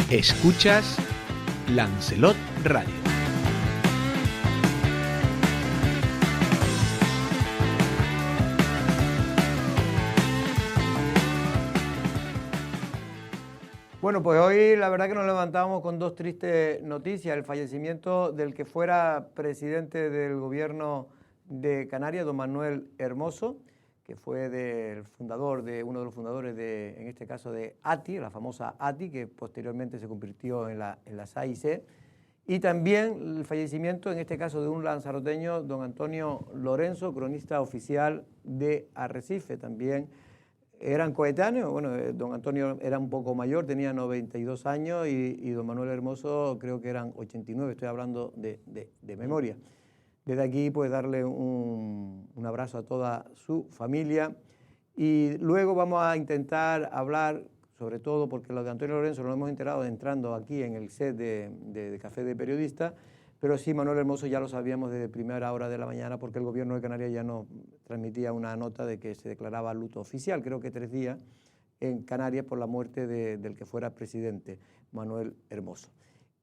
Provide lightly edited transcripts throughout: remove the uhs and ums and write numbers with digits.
Escuchas Lancelot Radio. Bueno, pues hoy la verdad que nos levantábamos con dos tristes noticias. El fallecimiento del que fuera presidente del gobierno de Canarias, don Manuel Hermoso, que fue uno de los fundadores en este caso de ATI, la famosa ATI, que posteriormente se convirtió en la SAIC. Y también el fallecimiento, en este caso, de un lanzaroteño, don Antonio Lorenzo, cronista oficial de Arrecife. También eran coetáneos. Bueno, don Antonio era un poco mayor, tenía 92 años y don Manuel Hermoso creo que eran 89, estoy hablando de memoria. Desde aquí, pues, darle un abrazo a toda su familia. Y luego vamos a intentar hablar, sobre todo porque lo de Antonio Lorenzo lo hemos enterado entrando aquí en el set de Café de Periodistas, pero sí, Manuel Hermoso ya lo sabíamos desde primera hora de la mañana, porque el gobierno de Canarias ya nos transmitía una nota de que se declaraba luto oficial, creo que 3 días, en Canarias por la muerte del que fuera presidente, Manuel Hermoso.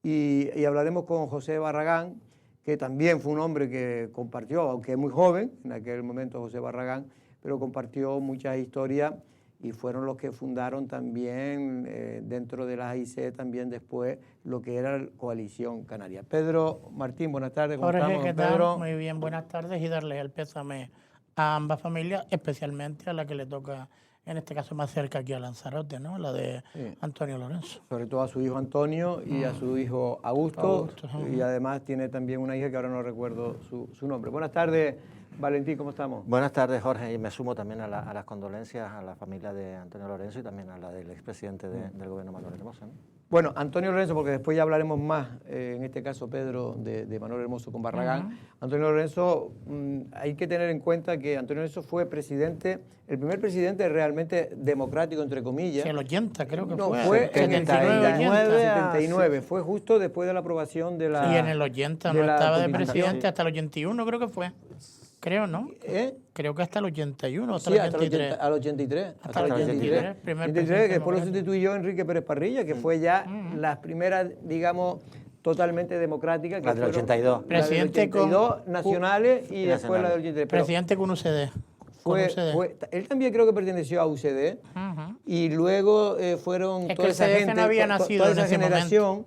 Y hablaremos con José Barragán, que también fue un hombre que compartió, aunque es muy joven, en aquel momento José Barragán, pero compartió muchas historias y fueron los que fundaron también dentro de la AIC también después lo que era la Coalición Canaria. Pedro Martín, buenas tardes. ¿Cómo Jorge, estamos, ¿qué tal? Pedro? Muy bien, buenas tardes, y darles el pésame a ambas familias, especialmente a la que le toca, en este caso más cerca aquí a Lanzarote, ¿no? La de Antonio Lorenzo. Sobre todo a su hijo Antonio y a su hijo Augusto, y además tiene también una hija que ahora no recuerdo su nombre. Buenas tardes, Valentín, ¿cómo estamos? Buenas tardes, Jorge, y me sumo también a las condolencias a la familia de Antonio Lorenzo y también a la del expresidente del gobierno, Manuel Hermoso, ¿no? Bueno, Antonio Lorenzo, porque después ya hablaremos más, en este caso Pedro, de Manuel Hermoso con Barragán. Antonio Lorenzo, hay que tener en cuenta que Antonio Lorenzo fue presidente, el primer presidente realmente democrático, entre comillas. Sí, el 80 creo que no, fue. fue en el 79, sí. fue justo después de la aprobación de la... Sí, en el 80 no estaba de presidente, hasta el 81 creo que fue. Creo, ¿no? Creo que hasta el 81, hasta Sí, el 83. al 83. Hasta el 83. Primer 83, que después lo sustituyó Enrique Pérez Parrilla, que fue ya las primeras, digamos, totalmente democráticas. La del 82. Presidente la del 82 nacionales y después la del 83. Presidente con UCD. Él también creo que perteneció a UCD y luego fueron toda esa gente, no había nacido toda en esa ese generación.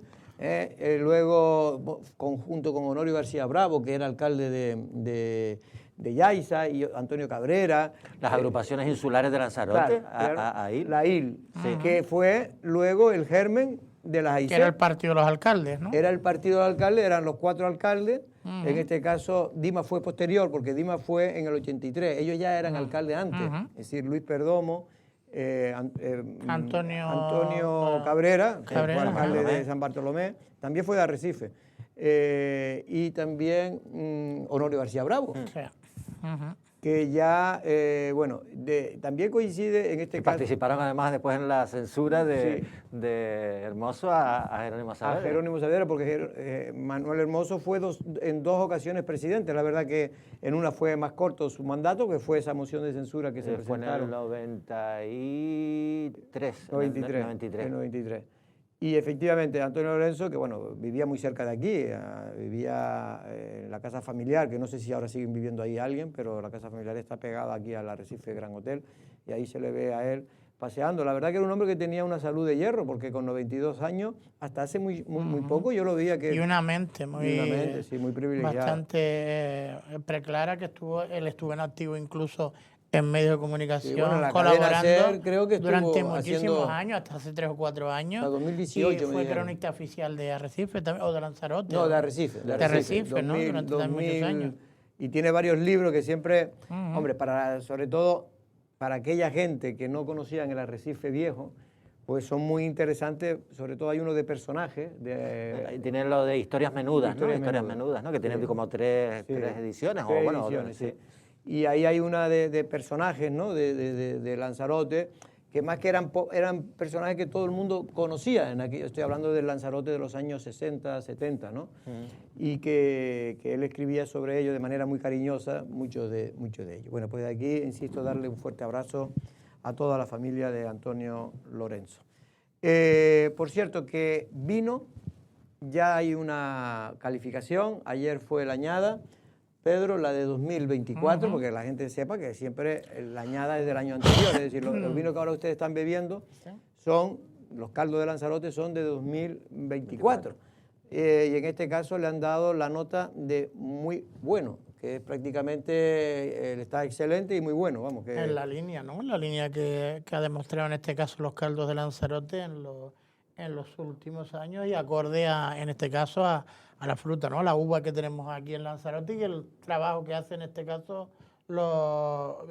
Luego, junto con Honorio García Bravo, que era alcalde de Yaiza, y Antonio Cabrera. Las agrupaciones insulares de Lanzarote, claro, la IL, que fue luego el germen de las AIC. Que era el partido de los alcaldes, ¿no? Era el partido de los alcaldes, eran los 4 alcaldes. En este caso, Dimas fue posterior, porque Dimas fue en el 83. Ellos ya eran alcaldes antes. Es decir, Luis Perdomo, Antonio Cabrera, que fue alcalde de San Bartolomé, también fue de Arrecife. Y también Honorio García Bravo. Que ya, también coincide en este caso. Participaron además después en la censura de Hermoso a Jerónimo Saavedra. A Jerónimo Saavedra, porque Manuel Hermoso fue en 2 ocasiones presidente. La verdad que en una fue más corto su mandato, que fue esa moción de censura que se presentaron. Fue en el 93. Y efectivamente, Antonio Lorenzo, que bueno, vivía muy cerca de aquí, vivía en la casa familiar, que no sé si ahora siguen viviendo ahí alguien, pero la casa familiar está pegada aquí al Arrecife Gran Hotel, y ahí se le ve a él paseando. La verdad que era un hombre que tenía una salud de hierro, porque con 92 años, hasta hace muy poco, yo lo veía que... Y una mente muy privilegiada. Bastante preclara, que él estuvo en activo incluso en medios de comunicación, colaborando creo que durante muchísimos años, hasta hace 3 o 4 años. Hasta 2018. Y fue cronista oficial de Arrecife también, o de Lanzarote. No, de Arrecife. De Arrecife, ¿no? Durante muchos años. Y tiene varios libros que siempre, hombre, sobre todo para aquella gente que no conocían el Arrecife viejo, pues son muy interesantes. Sobre todo hay uno de personajes. Tiene lo de historias menudas, Historias menudas, ¿no? Que tiene como 3 ediciones. Sí. Y ahí hay una de personajes, ¿no? de Lanzarote, que más que eran personajes que todo el mundo conocía. Estoy hablando del Lanzarote de los años 60, 70, ¿no? Y que él escribía sobre ellos de manera muy cariñosa, muchos de ellos. Bueno, pues de aquí, insisto, darle un fuerte abrazo a toda la familia de Antonio Lorenzo. Por cierto, que vino, ya hay una calificación, ayer fue la añada, Pedro, la de 2024, porque la gente sepa que siempre la añada es del año anterior, es decir, los vinos que ahora ustedes están bebiendo son, los caldos de Lanzarote son de 2024. Y en este caso le han dado la nota de muy bueno, que es prácticamente, está excelente y muy bueno, vamos. Que en la línea, ¿no? La línea que ha demostrado en este caso los caldos de Lanzarote en los últimos años y acorde en este caso a la fruta, ¿no? La uva que tenemos aquí en Lanzarote y el trabajo que hacen en este caso los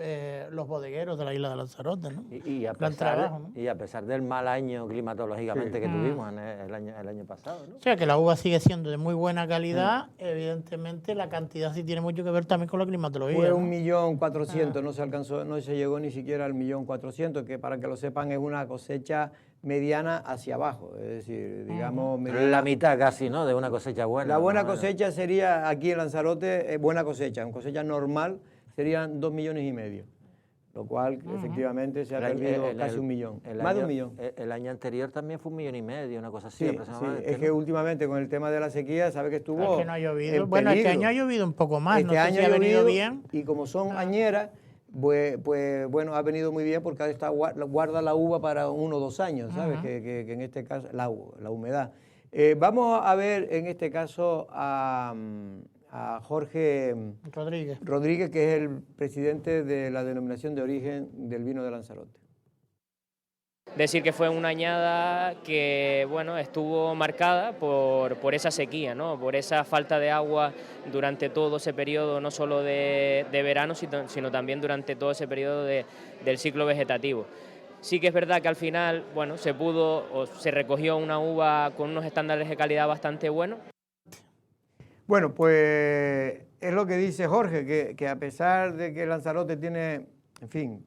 bodegueros de la isla de Lanzarote, ¿no? Y a pesar del mal año climatológicamente que tuvimos en el año pasado, ¿no? O sea, que la uva sigue siendo de muy buena calidad, evidentemente la cantidad sí tiene mucho que ver también con la climatología. Fue ¿no? 1.400.000, no se alcanzó, no se llegó ni siquiera al 1.400.000, que para que lo sepan es una cosecha mediana hacia abajo, es decir, digamos... Pero la mitad casi, ¿no?, de una cosecha buena. La buena cosecha sería, aquí en Lanzarote, buena cosecha, una cosecha normal serían 2,5 millones, lo cual efectivamente se ha perdido casi 1 millón, más de 1 millón. El año anterior también fue 1,5 millones, una cosa así sí, aproximadamente. Sí, es que últimamente con el tema de la sequía, ¿sabe que estuvo? Es que no ha llovido. Bueno, este año ha llovido un poco más, no sé si ha venido bien. Y como son añeras, pues bueno, ha venido muy bien porque guarda la uva para 1 o 2 años, ¿sabes? Que en este caso, la humedad. Vamos a ver en este caso a Jorge Rodríguez, que es el presidente de la denominación de origen del vino de Lanzarote. Decir que fue una añada que, bueno, estuvo marcada por esa sequía, ¿no? Por esa falta de agua durante todo ese periodo, no solo de verano, sino también durante todo ese periodo del ciclo vegetativo. Sí que es verdad que al final, bueno, se recogió una uva con unos estándares de calidad bastante buenos. Bueno, pues es lo que dice Jorge, que a pesar de que Lanzarote tiene, en fin,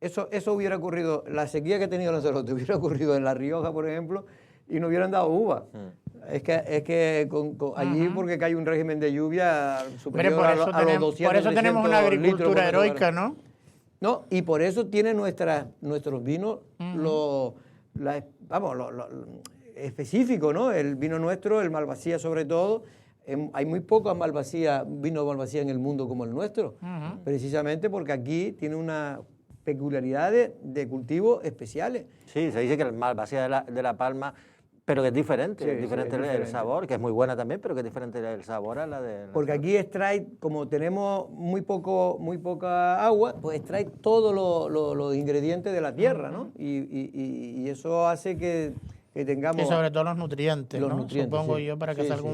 eso hubiera ocurrido, la sequía que ha tenido Lanzarote hubiera ocurrido en La Rioja, por ejemplo, y no hubieran dado uva. Es que allí, porque hay un régimen de lluvia superior a los 200, por eso tenemos una agricultura heroica, ¿no? No, y por eso tienen nuestros vinos específicos, ¿no? El vino nuestro, el Malvasía sobre todo. Hay muy pocas vinos de Malvasía en el mundo como el nuestro, precisamente porque aquí tiene una peculiaridad de cultivos especiales. Sí, se dice que el Malvasía de la Palma, pero que es diferente, es diferente el sabor, que es muy buena también, pero que es diferente el sabor a la de... Porque aquí extrae, como tenemos muy poca agua, pues extrae todos los ingredientes de la tierra, ¿no? Y eso hace que tengamos... Y sobre todo los nutrientes, ¿no? Supongo yo, para que salga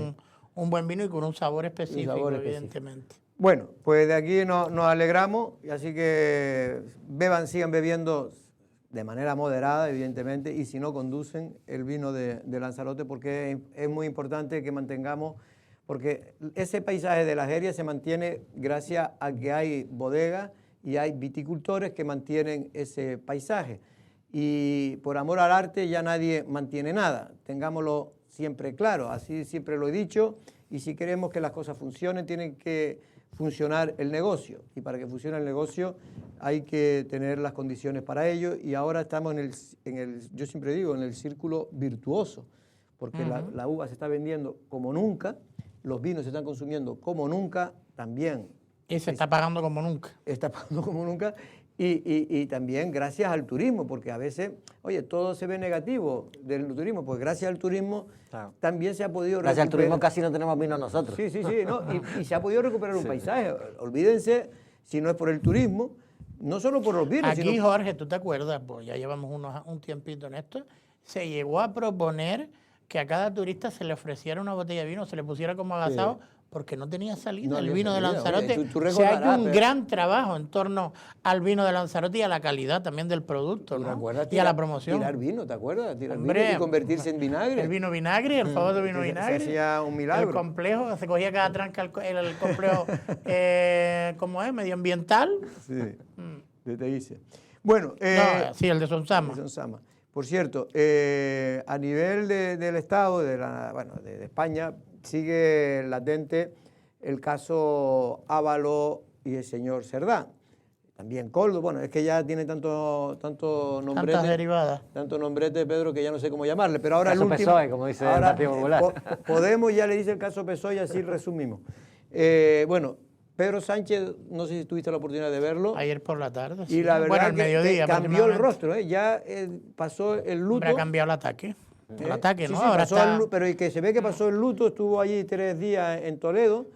un buen vino y con un sabor específico, evidentemente. Bueno, pues de aquí nos alegramos, y así que sigan bebiendo de manera moderada, evidentemente, y si no, conducen el vino de Lanzarote, porque es muy importante que mantengamos, porque ese paisaje de la Jeria se mantiene gracias a que hay bodegas y hay viticultores que mantienen ese paisaje. Y por amor al arte ya nadie mantiene nada, tengámoslo siempre claro, así siempre lo he dicho, y si queremos que las cosas funcionen, tienen que funcionar el negocio, y para que funcione el negocio hay que tener las condiciones para ello, y ahora estamos yo siempre digo, en el círculo virtuoso, porque la uva se está vendiendo como nunca, los vinos se están consumiendo como nunca, también. Y se está pagando como nunca. Está pagando como nunca, y también gracias al turismo, porque a veces, oye, todo se ve negativo del turismo, pues gracias al turismo también se ha podido recuperar. Gracias al turismo casi no tenemos vino nosotros. Sí, ¿no? y se ha podido recuperar un paisaje. Olvídense, si no es por el turismo, no solo por los vinos. Aquí, Jorge, ¿tú te acuerdas? Pues ya llevamos un tiempito en esto, se llegó a proponer que a cada turista se le ofreciera una botella de vino, se le pusiera como agasado, porque no tenía salida el vino de Lanzarote. Tú se ha hecho un gran trabajo en torno al vino de Lanzarote y a la calidad también del producto, ¿no? Y a la promoción. Tirar vino, ¿te acuerdas? Tirar vino y convertirse en vinagre. El vino vinagre, el famoso vino vinagre. Se hacía un milagro. El complejo, se cogía cada tranca el complejo, ¿cómo es? Medioambiental. Sí, te dice. Bueno. Sí, el de Sonsama. Por cierto, a nivel del Estado, de España, sigue latente el caso Ávalo y el señor Cerdá. también Coldo, bueno, es que ya tiene tanto nombrete, Tantas derivadas. tanto nombrete, Pedro, que ya no sé cómo llamarle, pero ahora Caso el último... PSOE, como dice el ahora, Partido Popular. Podemos ya le dice el caso PSOE y así resumimos. Bueno, Pedro Sánchez, no sé si tuviste la oportunidad de verlo. Ayer por la tarde. Y la verdad bueno, al que mediodía. cambió el rostro, ¿eh? Ya pasó el luto. Hombre, ha cambiado el ataque. El ataque, Sí, ¿no? sí, Ahora pasó está... pero y que se ve que pasó el luto, estuvo allí 3 días en Toledo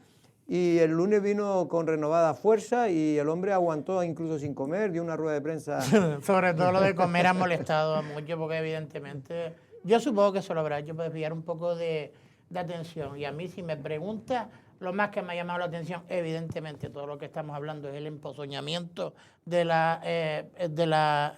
y el lunes vino con renovada fuerza y el hombre aguantó incluso sin comer, dio una rueda de prensa. Sobre todo lo de comer ha molestado mucho porque evidentemente, yo supongo que eso lo habrá hecho para desviar un poco de atención. Y a mí si me pregunta, lo más que me ha llamado la atención, evidentemente todo lo que estamos hablando es el empozoñamiento de la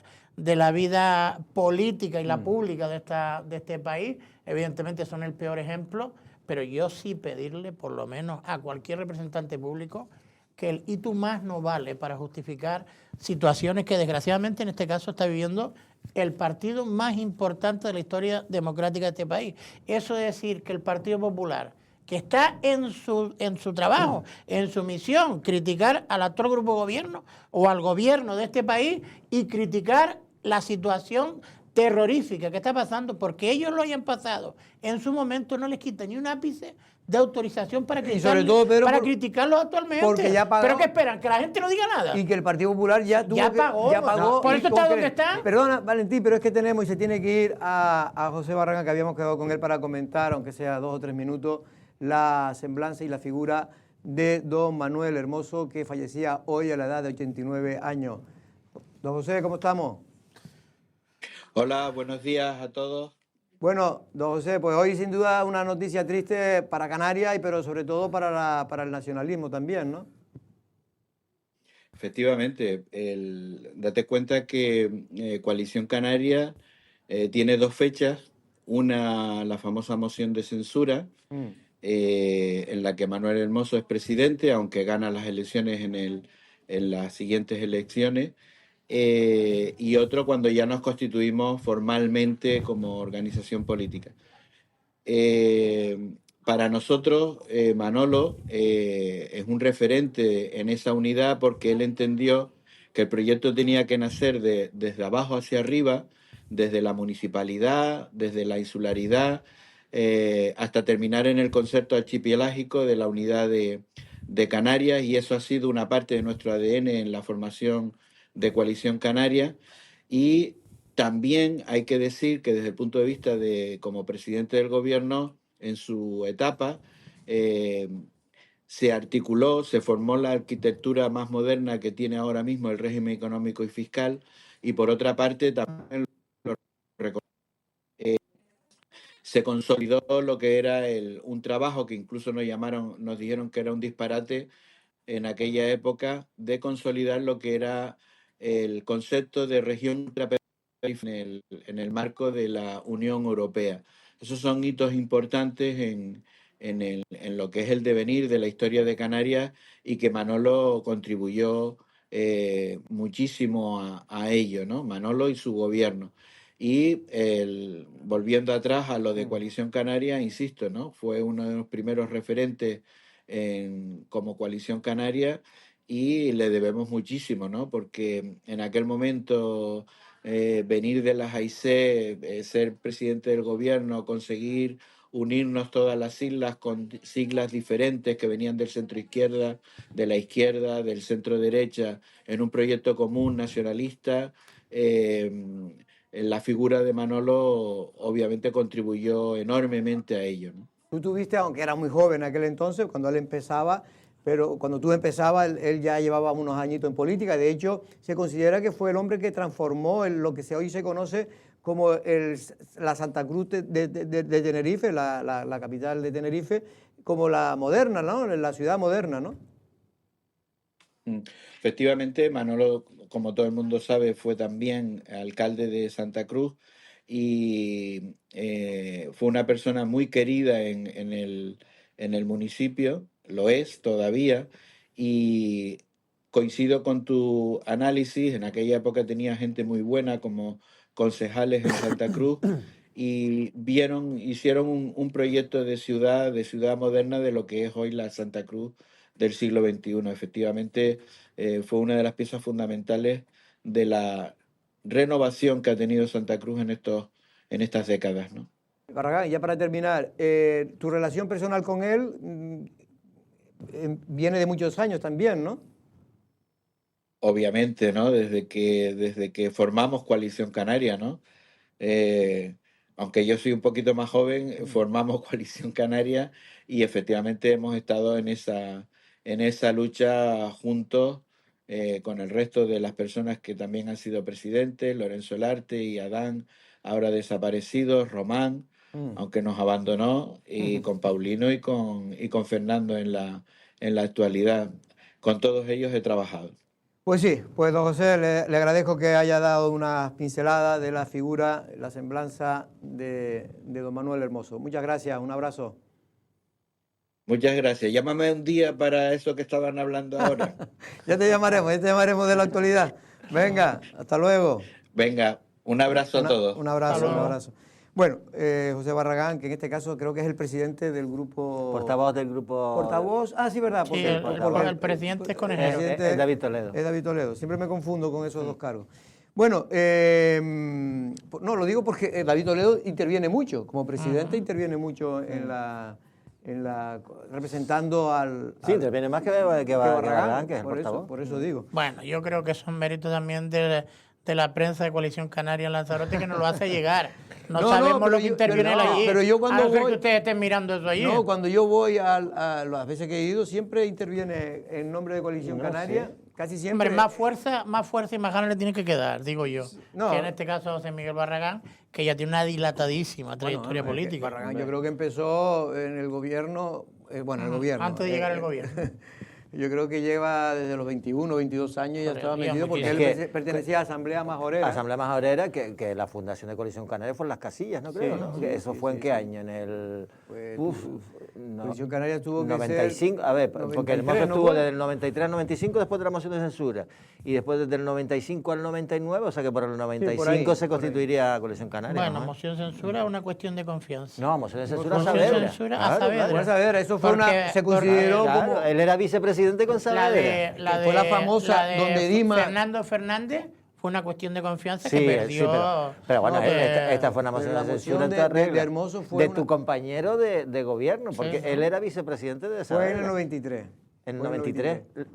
vida política y la pública de este país. Evidentemente son el peor ejemplo, pero yo sí pedirle por lo menos a cualquier representante público que el y tú más no vale para justificar situaciones que desgraciadamente en este caso está viviendo el partido más importante de la historia democrática de este país. Eso es decir, que el Partido Popular, que está en su trabajo, en su misión, criticar al actual grupo de gobierno o al gobierno de este país y criticar la situación terrorífica que está pasando, porque ellos lo hayan pasado en su momento, no les quita ni un ápice de autorización para criticarlo actualmente. Porque ya pagó, ¿pero qué esperan? ¿Que la gente no diga nada? Y que el Partido Popular ya pagó. No, por eso está donde está. Perdona, Valentín, pero es que tenemos y se tiene que ir a José Barragán, que habíamos quedado con él para comentar, aunque sea 2 o 3 minutos, la semblanza y la figura de don Manuel Hermoso, que fallecía hoy a la edad de 89 años. Don José, ¿cómo estamos? Hola, buenos días a todos. Bueno, don José, pues hoy sin duda una noticia triste para Canarias, pero sobre todo para el nacionalismo también, ¿no? Efectivamente, date cuenta que Coalición Canaria tiene 2 fechas. Una, la famosa moción de censura, en la que Manuel Hermoso es presidente, aunque gana las elecciones en las siguientes elecciones. Y otro cuando ya nos constituimos formalmente como organización política. Para nosotros, Manolo es un referente en esa unidad porque él entendió que el proyecto tenía que nacer desde abajo hacia arriba, desde la municipalidad, desde la insularidad, hasta terminar en el concepto archipelágico de la unidad de Canarias, y eso ha sido una parte de nuestro ADN en la formación de Coalición Canaria. Y también hay que decir que desde el punto de vista de como presidente del gobierno, en su etapa, se articuló, se formó la arquitectura más moderna que tiene ahora mismo el régimen económico y fiscal, y por otra parte también se consolidó lo que era un trabajo que incluso nos dijeron que era un disparate en aquella época, de consolidar lo que era el concepto de región en el marco de la Unión Europea. Esos son hitos importantes en lo que es el devenir de la historia de Canarias, y que Manolo contribuyó muchísimo a ello, ¿no? Manolo y su gobierno. Y volviendo atrás a lo de Coalición Canaria, insisto, ¿no? Fue uno de los primeros referentes como Coalición Canaria, y le debemos muchísimo, ¿no? Porque en aquel momento venir de las AIC, ser presidente del gobierno, conseguir unirnos todas las islas con siglas diferentes que venían del centro izquierda, de la izquierda, del centro derecha, en un proyecto común nacionalista. La figura de Manolo obviamente contribuyó enormemente a ello, ¿no? Tú tuviste, aunque era muy joven en aquel entonces, cuando él empezaba, pero cuando tú empezabas, él ya llevaba unos añitos en política. De hecho, se considera que fue el hombre que transformó lo que hoy se conoce como la Santa Cruz de Tenerife, la capital de Tenerife, como la moderna, ¿no? La ciudad moderna, ¿no? Efectivamente, Manolo, como todo el mundo sabe, fue también alcalde de Santa Cruz, y fue una persona muy querida en el municipio, lo es todavía, y coincido con tu análisis. En aquella época tenía gente muy buena como concejales en Santa Cruz, y hicieron un proyecto de ciudad moderna de lo que es hoy la Santa Cruz del siglo XXI. Efectivamente, fue una de las piezas fundamentales de la renovación que ha tenido Santa Cruz en estas décadas, ¿no? Barragán, ya para terminar, tu relación personal con él viene de muchos años también, ¿no? Obviamente, ¿no? Desde que formamos Coalición Canaria, ¿no? Aunque yo soy un poquito más joven, formamos Coalición Canaria y efectivamente hemos estado en esa lucha juntos con el resto de las personas que también han sido presidentes, Lorenzo Larte y Adán, ahora desaparecidos, Román, aunque nos abandonó, y con Paulino y con Fernando en la actualidad. Con todos ellos he trabajado. Pues sí, pues don José, le agradezco que haya dado unas pinceladas de la figura, la semblanza de don Manuel Hermoso. Muchas gracias, un abrazo. Muchas gracias. Llámame un día para eso que estaban hablando ahora. Ya te llamaremos de la actualidad. Venga, hasta luego. Venga, un abrazo a todos. Un abrazo, un abrazo. Bueno, José Barragán, que en este caso creo que es el presidente del grupo... Portavoz del grupo... Portavoz, sí, verdad. Sí, el presidente es Conejero. Es David Toledo. Es David Toledo, siempre me confundo con esos dos cargos. Bueno, no, lo digo porque David Toledo interviene mucho, como presidente interviene mucho en la representando al... Sí, interviene más que Barragán, que es el por portavoz. eso, por eso digo. Bueno, yo creo que son méritos también de la prensa de Coalición Canaria en Lanzarote que nos lo hace llegar. No sabemos lo que interviene allí. Pero yo cuando a no ser voy, que ustedes estén mirando eso allí. No, cuando yo voy a las veces que he ido, siempre interviene en nombre de Coalición Canaria. Sí. Casi siempre. Hombre, más fuerza y más ganas le tiene que quedar, digo yo. No. Que en este caso José Miguel Barragán, que ya tiene una dilatadísima trayectoria política. Barragán yo creo que empezó en el gobierno, el gobierno. Antes de llegar al gobierno. Yo creo que lleva desde los 21, 22 años ya estaba metido porque él pertenecía a Asamblea Majorera. Asamblea Majorera, que la fundación de Coalición Canaria fue en Las Casillas, ¿no creo? Sí, ¿no? ¿Eso fue en qué año? En el... Coalición Canaria tuvo que 95, a ver, 93, porque Hermoso estuvo desde el 93 al 95 después de la moción de censura. Y después desde el 95 al 99, o sea que por el 95 se constituiría Coalición Canaria. Bueno, ¿no? Moción de censura es una cuestión de confianza. No, moción de censura a Saavedra. A Saavedra, eso fue se consideró como... Él era vicepresidente con Saavedra. Fue la famosa donde Dima... Fernando Fernández fue una cuestión de confianza que perdió. Sí, pero bueno, esta fue una moción de censura en toda regla. Hermoso fue tu compañero de gobierno, porque él era vicepresidente de Saavedra. Fue en el 93. En el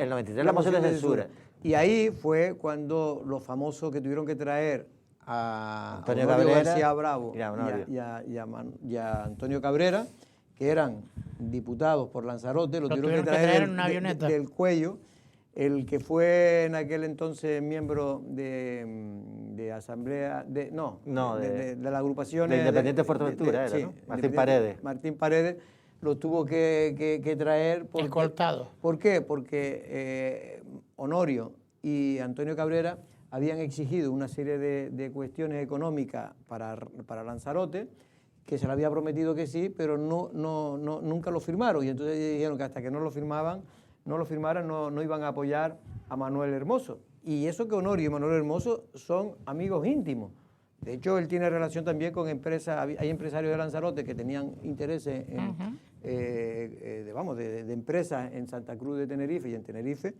93, la moción de censura. Y ahí fue cuando los famosos que tuvieron que traer a Antonio Cabrera, García Bravo y a Antonio Cabrera, que eran diputados por Lanzarote, lo tuvieron que traer en una avioneta del cuello. El que fue en aquel entonces miembro de asamblea, de la agrupación de Independiente Fuerteventura, ¿no? Martín Paredes. Martín Paredes lo tuvo que traer. Escoltado. ¿Por qué? Porque Honorio y Antonio Cabrera habían exigido una serie de cuestiones económicas para Lanzarote, que se le había prometido que sí, pero nunca lo firmaron. Y entonces dijeron que hasta que no lo firmaran, no iban a apoyar a Manuel Hermoso. Y eso que Honorio y Manuel Hermoso son amigos íntimos. De hecho, él tiene relación también con empresas, hay empresarios de Lanzarote que tenían intereses de empresas en Santa Cruz de Tenerife y en Tenerife,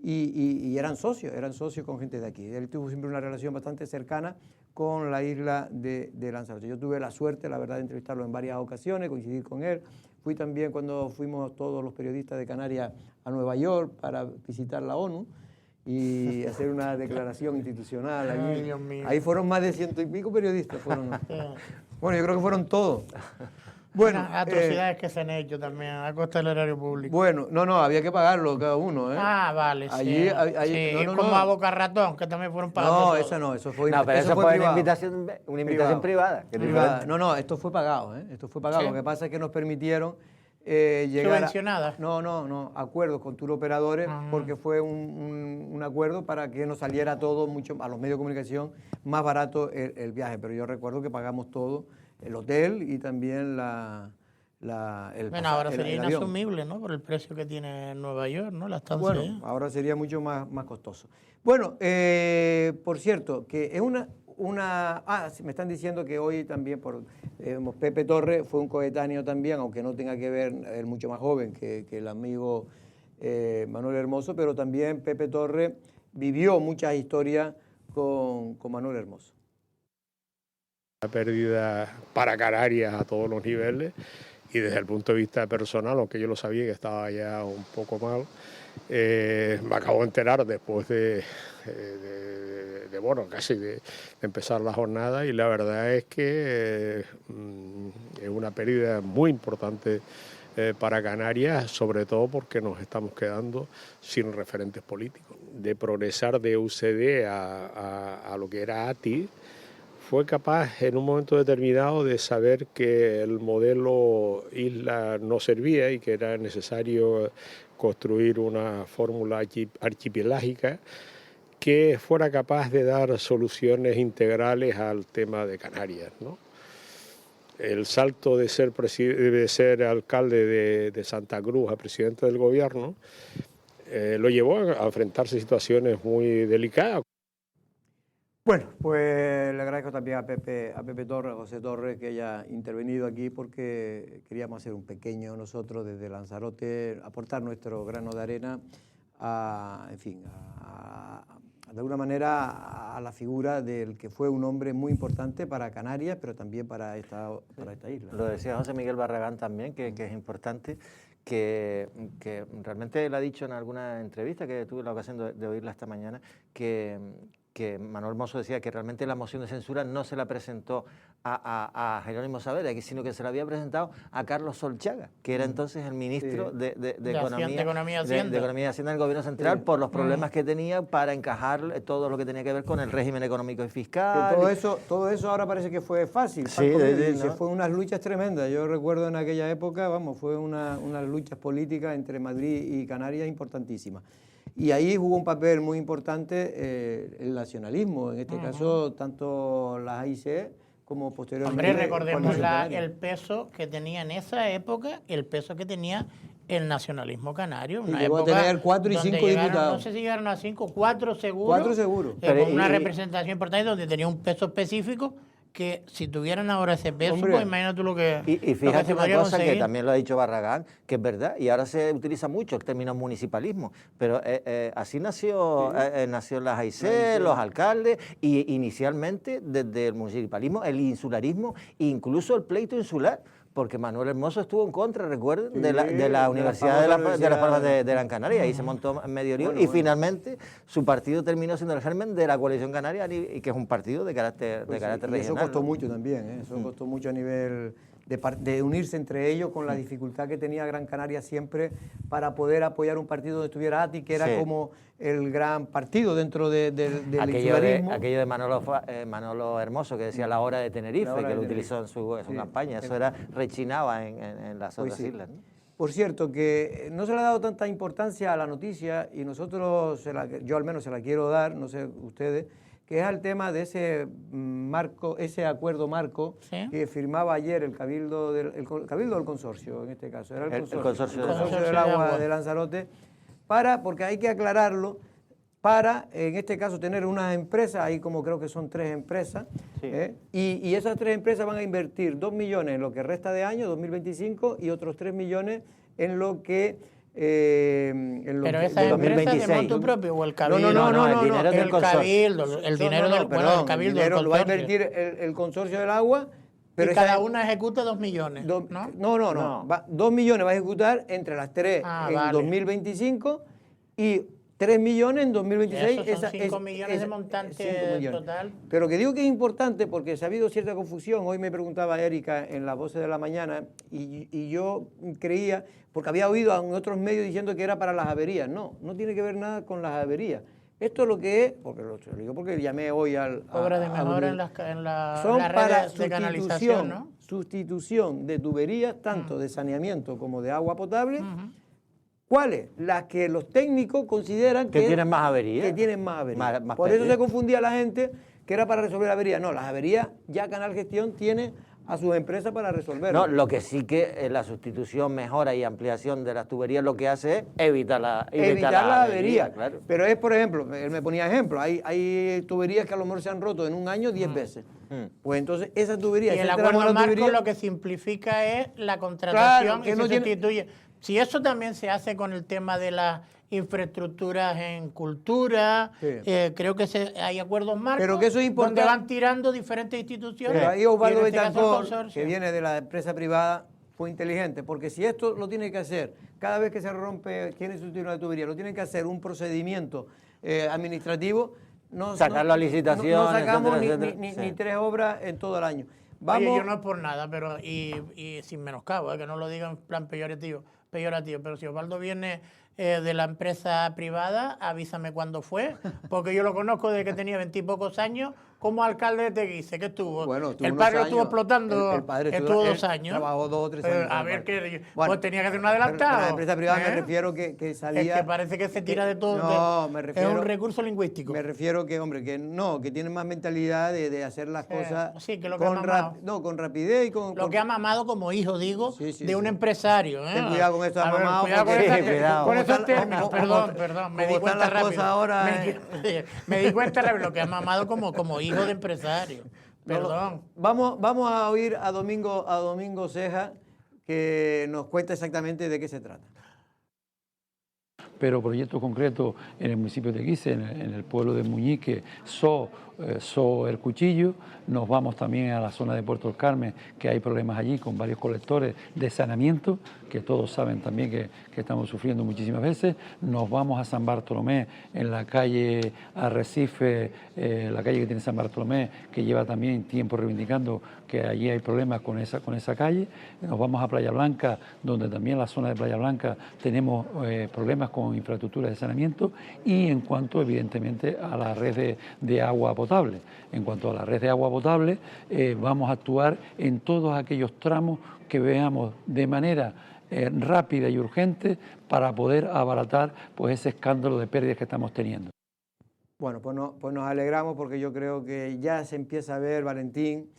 y eran socios con gente de aquí. Él tuvo siempre una relación bastante cercana con la isla de Lanzarote. Yo tuve la suerte, la verdad, de entrevistarlo en varias ocasiones, coincidir con él. Fui también cuando fuimos todos los periodistas de Canarias a Nueva York para visitar la ONU y hacer una declaración institucional. Ay, Dios mío. Ahí fueron más de 100 y pico periodistas. Bueno, yo creo que fueron todos. Bueno, atrocidades que se han hecho también a costa del erario público. Bueno, no, había que pagarlo cada uno, ¿eh? Vale, allí, sí. Como a Boca Ratón, que también fueron pagados. No, eso no, eso fue una invitación privada. No, esto fue pagado, ¿eh? Esto fue pagado. ¿Sí? Lo que pasa es que nos permitieron llegar subvencionadas. No, acuerdos con turoperadores, porque fue un acuerdo para que nos saliera todo mucho a los medios de comunicación más barato el viaje. Pero yo recuerdo que pagamos todo, el hotel y también ahora sería inasumible, ¿no? Por el precio que tiene Nueva York, ¿no? La estancia. Bueno, ahora sería mucho más costoso. Bueno, por cierto, que es me están diciendo que hoy también Pepe Torres fue un coetáneo también, aunque no tenga que ver, él mucho más joven que el amigo Manuel Hermoso, pero también Pepe Torres vivió muchas historias con Manuel Hermoso. Una pérdida para Canarias a todos los niveles, y desde el punto de vista personal, aunque yo lo sabía que estaba ya un poco mal, me acabo de enterar después de casi de empezar la jornada, y la verdad es que es una pérdida muy importante para Canarias, sobre todo porque nos estamos quedando sin referentes políticos. De progresar de UCD a lo que era ATI, fue capaz en un momento determinado de saber que el modelo isla no servía y que era necesario construir una fórmula archipelágica que fuera capaz de dar soluciones integrales al tema de Canarias, ¿no? El salto de ser alcalde de Santa Cruz a presidente del gobierno lo llevó a enfrentarse a situaciones muy delicadas. Bueno, pues le agradezco también a Pepe Torres, a José Torres, que haya intervenido aquí, porque queríamos hacer un pequeño nosotros desde Lanzarote, aportar nuestro grano de arena de alguna manera a la figura del que fue un hombre muy importante para Canarias, pero también para esta isla. Lo decía José Miguel Barragán también, que es importante, que realmente él ha dicho en alguna entrevista que tuve la ocasión de oírla esta mañana, que Manuel Hermoso decía que realmente la moción de censura no se la presentó a Jerónimo Saavedra, sino que se la había presentado a Carlos Solchaga, que era entonces el ministro de Economía y Hacienda del Gobierno Central, por los problemas que tenía para encajar todo lo que tenía que ver con el régimen económico y fiscal. Todo eso ahora parece que fue fácil. Sí, se fue unas luchas tremendas. Yo recuerdo en aquella época, fue unas luchas políticas entre Madrid y Canarias importantísimas. Y ahí jugó un papel muy importante el nacionalismo, en este caso tanto las AIC como posteriormente. Hombre, recordemos el peso que tenía en esa época, el peso que tenía el nacionalismo canario. Una llegó época a tener 4 y 5 diputados. No sé si llegaron a 5, 4 seguro. 4 seguro. Con una representación importante donde tenía un peso específico, que si tuvieran ahora ese peso, hombre, pues imagínate tú lo que Y fíjate lo que una cosa que también lo ha dicho Barragán, que es verdad, y ahora se utiliza mucho el término municipalismo, pero así nació las AIC, los alcaldes, y inicialmente desde el municipalismo, el insularismo, incluso el pleito insular, porque Manuel Hermoso estuvo en contra, recuerden, sí, de la Universidad de Las Palmas de Gran Canaria, y se montó en medio lío, y finalmente su partido terminó siendo el germen de la Coalición Canaria, y que es un partido de carácter regional. Eso costó mucho también, eso costó mucho a nivel de unirse entre ellos, con la dificultad que tenía Gran Canaria siempre para poder apoyar un partido donde estuviera ATI, que era como el gran partido dentro del insularismo. Aquello de Manolo Hermoso, que decía la hora de Tenerife, que lo utilizó en su campaña, eso rechinaba en las otras islas, ¿no? Por cierto, que no se le ha dado tanta importancia a la noticia, y nosotros, yo al menos se la quiero dar, no sé ustedes, que es el tema de ese marco, ese acuerdo marco que firmaba ayer el Cabildo del Consorcio, en este caso, era el Consorcio del Agua de Lanzarote, porque hay que aclararlo, para, en este caso, tener unas empresas, ahí como creo que son 3 empresas, y esas 3 empresas van a invertir 2 millones en lo que resta de año, 2025, y otros 3 millones en lo que... pero esa empresa de monto propio o el Cabildo. No, el dinero del Cabildo, el dinero del Cabildo. El dinero lo va a invertir el Consorcio del Agua. Pero cada una ejecuta 2 millones. No. 2 millones va a ejecutar entre las 3 en 2025 y 3 millones en 2026. Eso son 5 millones de montante total. Pero que digo que es importante porque se ha habido cierta confusión. Hoy me preguntaba Erika en Las Voces de la Mañana y yo creía, porque había oído en otros medios diciendo que era para las averías. No tiene que ver nada con las averías. Esto es lo que es, porque lo digo porque llamé hoy obras de mejora en las redes de canalización, ¿no? Sustitución de tuberías, tanto de saneamiento como de agua potable. ¿Cuáles? Las que los técnicos consideran que tienen más averías. Que tienen más averías. Por eso se confundía la gente que era para resolver averías. No, las averías ya Canal Gestión tiene a sus empresas para resolverlo. No, lo que sí que la sustitución, mejora y ampliación de las tuberías lo que hace es evitar la avería. Claro. Pero es, por ejemplo, él me ponía ejemplo, hay tuberías que a lo mejor se han roto en un año 10 veces. Pues entonces esas tuberías... Y el acuerdo marco lo que simplifica es la contratación, y se sustituye Si eso también se hace con el tema de las infraestructuras en cultura, Sí. creo que hay acuerdos marcos Pero que eso es importante. donde van tirando diferentes instituciones. Pero ahí y Osvaldo en este caso el Betancourt, consorcio. que viene de la empresa privada, fue inteligente, porque si esto lo tiene que hacer, cada vez que se rompe, quiere sustituir una tubería, lo tiene que hacer un procedimiento administrativo, Sacarlo a licitación, no sacamos etcétera, ni etcétera. Sí. 3 obras en todo el año. Oye, yo Vamos, no es por nada, pero y sin menoscabo, que no lo diga en plan peyorativo, pero si Osvaldo viene de la empresa privada, avísame cuándo fue, porque yo lo conozco desde que tenía 20 y pocos años como alcalde de Teguise, que estuvo. Bueno, estuvo el unos padre lo estuvo años. explotando, El padre estuvo él 2 años. trabajó 2 o 3 años. A ver, que Bueno, pues tenía que hacer un pero adelantado. la empresa privada me ¿eh? refiero que salía... Es que parece que se tira de todo. No, me refiero... Es un recurso lingüístico. Me refiero que, hombre, que no, que tienen más mentalidad de hacer las cosas sí, que lo que ha mamado. con rapidez y Lo que ha mamado como hijo, digo, Sí, sí, de un sí. empresario. ¿eh? Ten cuidado con esto, A ver, mamado, cuidado con porque- esa- cuidado. con esos ¿Cómo están- términos. cómo- Perdón, me cómo di están cuenta las rápido. cosas ahora, Me di cuenta rápido, lo que ha mamado como hijo de empresario. Perdón. Vamos a oír a Domingo Ceja, que nos cuenta exactamente de qué se trata. Pero proyectos concretos en el municipio de Teguise, en el pueblo de Muñique, So El Cuchillo. Nos vamos también a la zona de Puerto del Carmen, que hay problemas allí con varios colectores de saneamiento, que todos saben también que estamos sufriendo muchísimas veces. Nos vamos a San Bartolomé, en la calle Arrecife, la calle que tiene San Bartolomé, que lleva también tiempo reivindicando que allí hay problemas con esa calle. Nos vamos a Playa Blanca, donde también en la zona de Playa Blanca tenemos problemas con infraestructuras de saneamiento, y en cuanto evidentemente a la red de agua potable. En cuanto a la red de agua potable, vamos a actuar en todos aquellos tramos que veamos de manera rápida y urgente para poder abaratar pues ese escándalo de pérdidas que estamos teniendo. Bueno, pues nos alegramos porque yo creo que ya se empieza a ver, Valentín,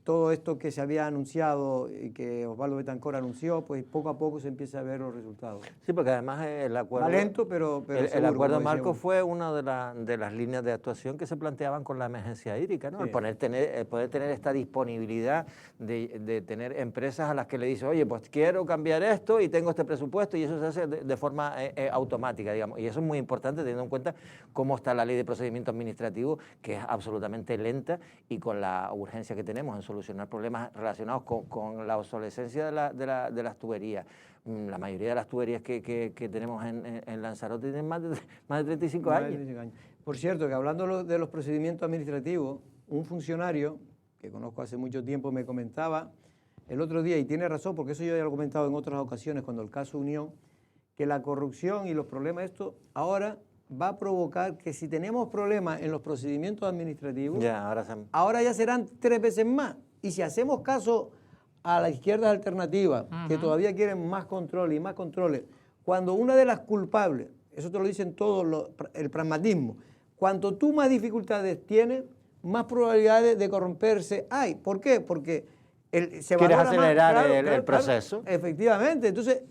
todo esto que se había anunciado y que Osvaldo Betancourt anunció, pues poco a poco se empieza a ver los resultados. Sí, porque además el acuerdo... Va lento, pero el seguro, acuerdo como marco decíamos. fue una de las líneas de actuación que se planteaban con la emergencia hídrica, ¿no? Sí. El poder tener esta disponibilidad de tener empresas a las que le dice, oye, pues quiero cambiar esto y tengo este presupuesto, y eso se hace de forma automática, digamos. Y eso es muy importante teniendo en cuenta cómo está la ley de procedimiento administrativo, que es absolutamente lenta, y con la urgencia que tenemos en solucionar problemas relacionados con la obsolescencia de las tuberías. La mayoría de las tuberías que tenemos en Lanzarote tienen más de 35 Más de años. 35 años. Por cierto, que hablando de los procedimientos administrativos, un funcionario que conozco hace mucho tiempo me comentaba el otro día, y tiene razón, porque eso yo ya lo he comentado en otras ocasiones cuando el caso Unión, que la corrupción y los problemas, esto ahora va a provocar que si tenemos problemas en los procedimientos administrativos, ahora ya serán 3 veces más. Y si hacemos caso a la izquierda alternativa, que todavía quieren más controles y más controles, cuando una de las culpables, eso te lo dicen todos, el pragmatismo, cuanto tú más dificultades tienes, más probabilidades de corromperse hay. ¿Por qué? Porque se ¿Quieres valora más, acelerar el proceso? Efectivamente. Entonces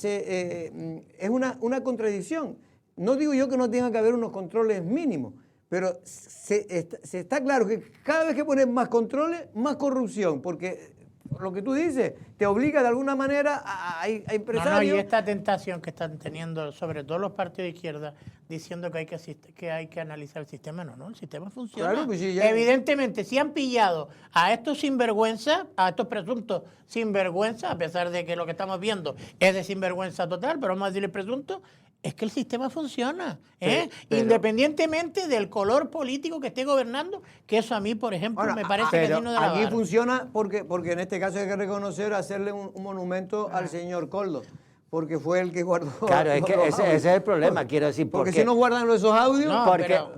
es una contradicción. No digo yo que no tenga que haber unos controles mínimos, pero se está claro que cada vez que pones más controles, más corrupción, porque lo que tú dices te obliga de alguna manera a empresarios... Y esta tentación que están teniendo, sobre todo los partidos de izquierda, diciendo que hay que analizar el sistema. No, el sistema funciona. Claro, pues sí, ya... Evidentemente, si han pillado a estos sinvergüenza, a estos presuntos sinvergüenza, a pesar de que lo que estamos viendo es de sinvergüenza total, pero vamos a decirle presunto, es que el sistema funciona, ¿eh? Pero, independientemente del color político que esté gobernando, que eso a mí, por ejemplo, me parece que es digno de la aquí vara. funciona porque en este caso hay que reconocer, hacerle un monumento al señor Coldo, porque fue el que guardó. Claro, es que ese es el problema, quiero decir. Porque si no guardan esos audios... No,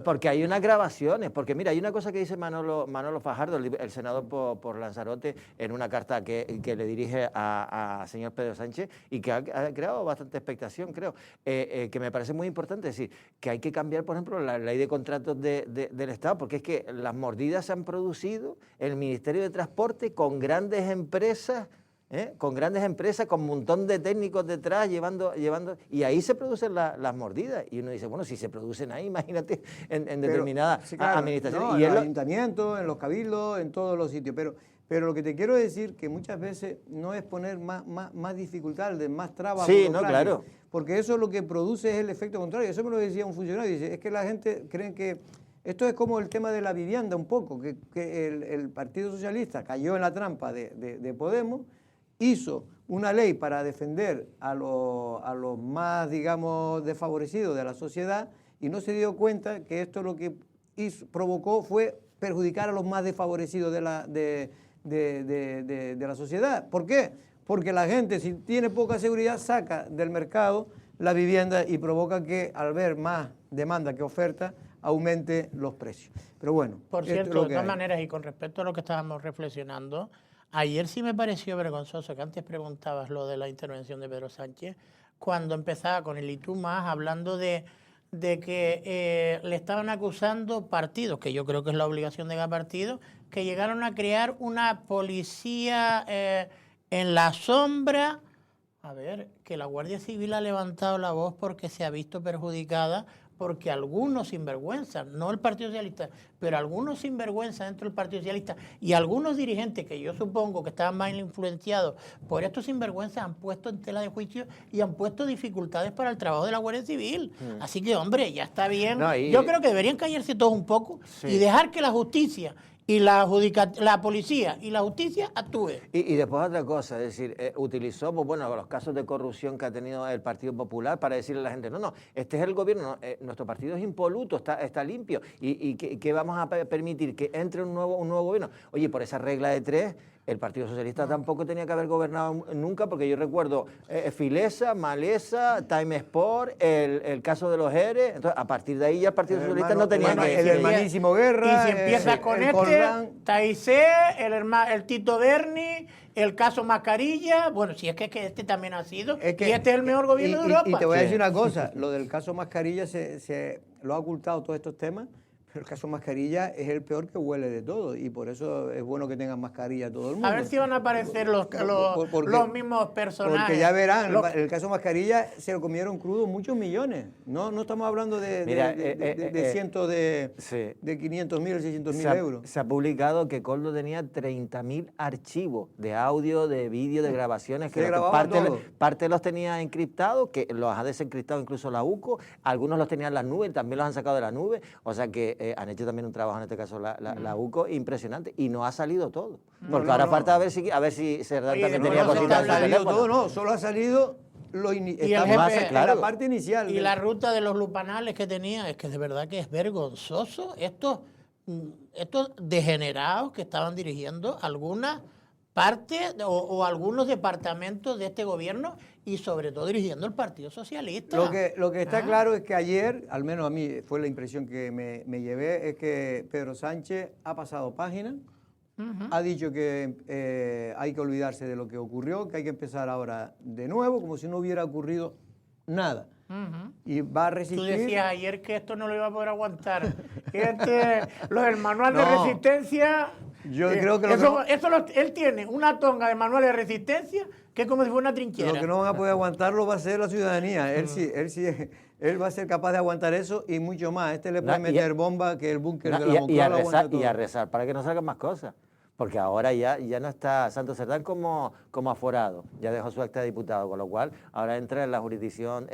porque hay unas grabaciones, porque mira, hay una cosa que dice Manolo Fajardo, el senador por Lanzarote, en una carta que le dirige a señor Pedro Sánchez, y que ha creado bastante expectación, creo, que me parece muy importante, decir, que hay que cambiar, por ejemplo, la ley de contratos del Estado, porque es que las mordidas se han producido en el Ministerio de Transporte con grandes empresas con grandes empresas, con un montón de técnicos detrás, llevando y ahí se producen las mordidas. Y uno dice, bueno, si se producen ahí, imagínate en determinadas administraciones. No, y en los ayuntamientos, en los cabildos, en todos los sitios. Pero lo que te quiero decir que muchas veces no es poner más dificultades, más trabas. Sí, no, claro. Porque eso lo que produce es el efecto contrario. Eso me lo decía un funcionario. Dice, es que la gente cree que esto es como el tema de la vivienda un poco, que el Partido Socialista cayó en la trampa de Podemos, hizo una ley para defender a los más, digamos, desfavorecidos de la sociedad y no se dio cuenta que esto lo que provocó fue perjudicar a los más desfavorecidos de la sociedad. ¿Por qué? Porque la gente, si tiene poca seguridad, saca del mercado la vivienda y provoca que, al ver más demanda que oferta, aumente los precios. Pero bueno, por cierto, de todas maneras, y con respecto a lo que estábamos reflexionando, ayer sí me pareció vergonzoso que antes preguntabas lo de la intervención de Pedro Sánchez, cuando empezaba con el "y tú más", hablando de que le estaban acusando partidos, que yo creo que es la obligación de cada partido, que llegaron a crear una policía en la sombra. A ver, que la Guardia Civil ha levantado la voz porque se ha visto perjudicada, porque algunos sinvergüenzas, no el Partido Socialista, pero algunos sinvergüenzas dentro del Partido Socialista y algunos dirigentes que yo supongo que estaban más influenciados por estos sinvergüenzas han puesto en tela de juicio y han puesto dificultades para el trabajo de la Guardia Civil. Así que, hombre, ya está bien. No, yo creo que deberían callarse todos un poco y dejar que la justicia y la policía y la justicia actúe. Y después otra cosa, es decir, utilizó los casos de corrupción que ha tenido el Partido Popular para decirle a la gente, no, este es el gobierno, nuestro partido es impoluto, está limpio, y ¿qué vamos a permitir? Que entre un nuevo gobierno. Oye, por esa regla de 3... el Partido Socialista tampoco tenía que haber gobernado nunca, porque yo recuerdo Filesa, Malesa, Time Sport, el caso de los ERE. Entonces, a partir de ahí ya el Partido Socialista no tenía que... El hermanísimo Guerra... Y si empiezas con Taizé, el Tito Berni, el caso Mascarilla... Bueno, si es que este también ha sido, y este es el mejor gobierno de Europa. Y te voy a decir una cosa, lo del caso Mascarilla se lo ha ocultado todos estos temas. Pero el caso Mascarilla es el peor que huele de todo y por eso es bueno que tengan mascarilla todo el mundo. A ver si van a aparecer los mismos personajes. Porque ya verán, el caso Mascarilla se lo comieron crudo muchos millones. No estamos hablando de cientos de 500.000 o 600.000 euros. Se ha publicado que Koldo tenía 30.000 archivos de audio, de vídeo, de grabaciones. Que parte los tenía encriptados, que los ha desencriptado incluso la UCO. Algunos los tenían en la nube, también los han sacado de la nube. O sea que han hecho también un trabajo, en este caso la UCO, impresionante, y no ha salido todo. Porque ahora falta a ver si Cerdán también tenía cositas. No ha salido todo, no, solo ha salido la parte inicial. Y la ruta de los lupanales que tenía, es que de verdad que es vergonzoso. Estos degenerados que estaban dirigiendo algunas partes o algunos departamentos de este gobierno y sobre todo dirigiendo el Partido Socialista. Lo que está claro es que ayer, al menos a mí fue la impresión que me llevé, es que Pedro Sánchez ha pasado página, ha dicho que hay que olvidarse de lo que ocurrió, que hay que empezar ahora de nuevo, como si no hubiera ocurrido nada. Y va a resistir. Tú decías ayer que esto no lo iba a poder aguantar. Lo del manual de resistencia. Yo creo que él tiene una tonga de manual de resistencia que es como si fuera una trinchera. Lo que no van a poder aguantarlo va a ser la ciudadanía. Él va a ser capaz de aguantar eso y mucho más. Le puede meter bomba que el búnker de la Moncloa y a rezar para que no salgan más cosas. Porque ahora ya no está Santos Cerdán como aforado, ya dejó su acta de diputado, con lo cual ahora entra en la jurisdicción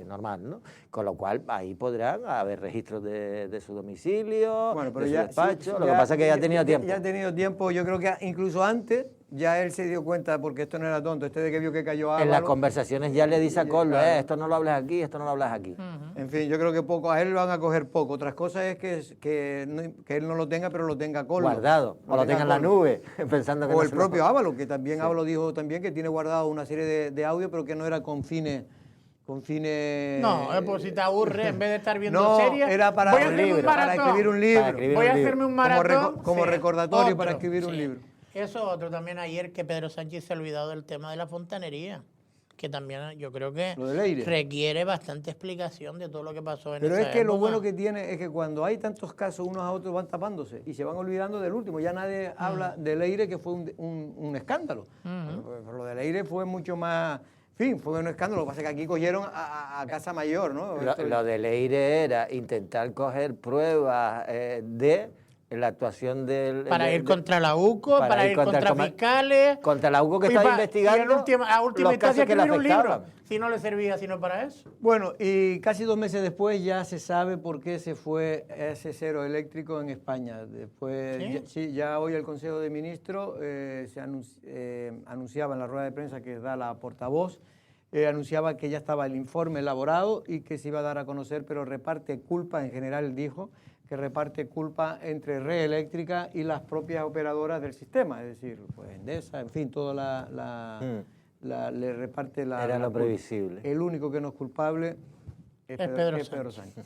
normal, ¿no? Con lo cual ahí podrán haber registros de su domicilio, de su despacho. Lo que pasa es que ya ha tenido tiempo. Ya ha tenido tiempo, yo creo que incluso antes ya él se dio cuenta, porque esto no era tonto, de que vio que cayó Álvaro. En las conversaciones ya le dice a Koldo, esto no lo hables aquí, esto no lo hablas aquí. En fin, yo creo que a él lo van a coger poco. Otras cosas es que él no lo tenga, pero lo tenga Koldo. Guardado, o lo tenga en la nube, pensando que o el propio Ábalos, que también Ábalos dijo también que tiene guardado una serie de audio, pero que no era con fines... No, pues si te aburre, en vez de estar viendo series... era para escribir un libro. Voy a hacerme un maratón. Como recordatorio para escribir un libro. Eso otro también ayer, que Pedro Sánchez se ha olvidado del tema de la fontanería. que también yo creo que Lo del aire. requiere bastante explicación de todo lo que pasó en Pero esa es que lo época. bueno que tiene es que cuando hay tantos casos, unos a otros van tapándose y se van olvidando del último. Ya nadie habla del aire, que fue un escándalo. Pero lo del aire fue mucho más... En fin, fue un escándalo. Lo que pasa es que aquí cogieron a Casa Mayor, ¿no? Lo de Leire era intentar coger pruebas de la actuación del... Para ir contra la UCO, para ir contra el fiscales. Contra la UCO que Y estaba y investigando a última los instancia casos que le escribir un libro, afectaban. si no le servía sino para eso. Bueno, y casi 2 meses después ya se sabe por qué se fue ese cero eléctrico en España. Después, ya hoy el Consejo de Ministros anunciaba en la rueda de prensa que da la portavoz, anunciaba que ya estaba el informe elaborado y que se iba a dar a conocer, pero reparte culpa, en general dijo, que reparte culpa entre Red Eléctrica y las propias operadoras del sistema, es decir, pues Endesa, en fin, toda le reparte la... Era la lo culpa. previsible. El único que no es culpable es Pedro Pedro Sánchez.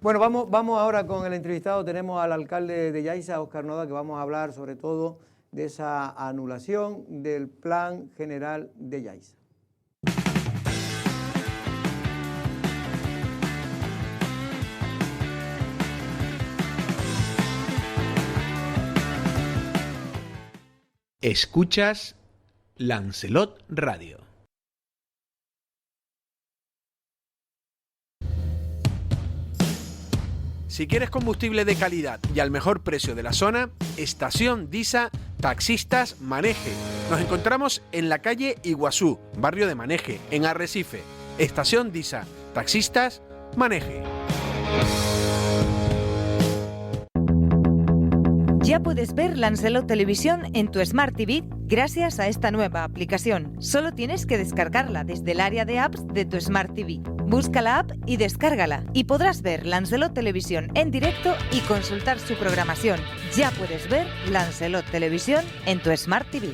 Bueno, vamos ahora con el entrevistado. Tenemos al alcalde de Yaiza, Óscar Noda, que vamos a hablar sobre todo de esa anulación del Plan General de Yaiza. Escuchas Lancelot Radio. Si quieres combustible de calidad y al mejor precio de la zona, Estación Disa Taxistas Maneje. Nos encontramos en la calle Iguazú, barrio de Maneje, en Arrecife. Estación Disa Taxistas Maneje. Ya puedes ver Lancelot Televisión en tu Smart TV gracias a esta nueva aplicación. Solo tienes que descargarla desde el área de apps de tu Smart TV. Busca la app y descárgala y podrás ver Lancelot Televisión en directo y consultar su programación. Ya puedes ver Lancelot Televisión en tu Smart TV.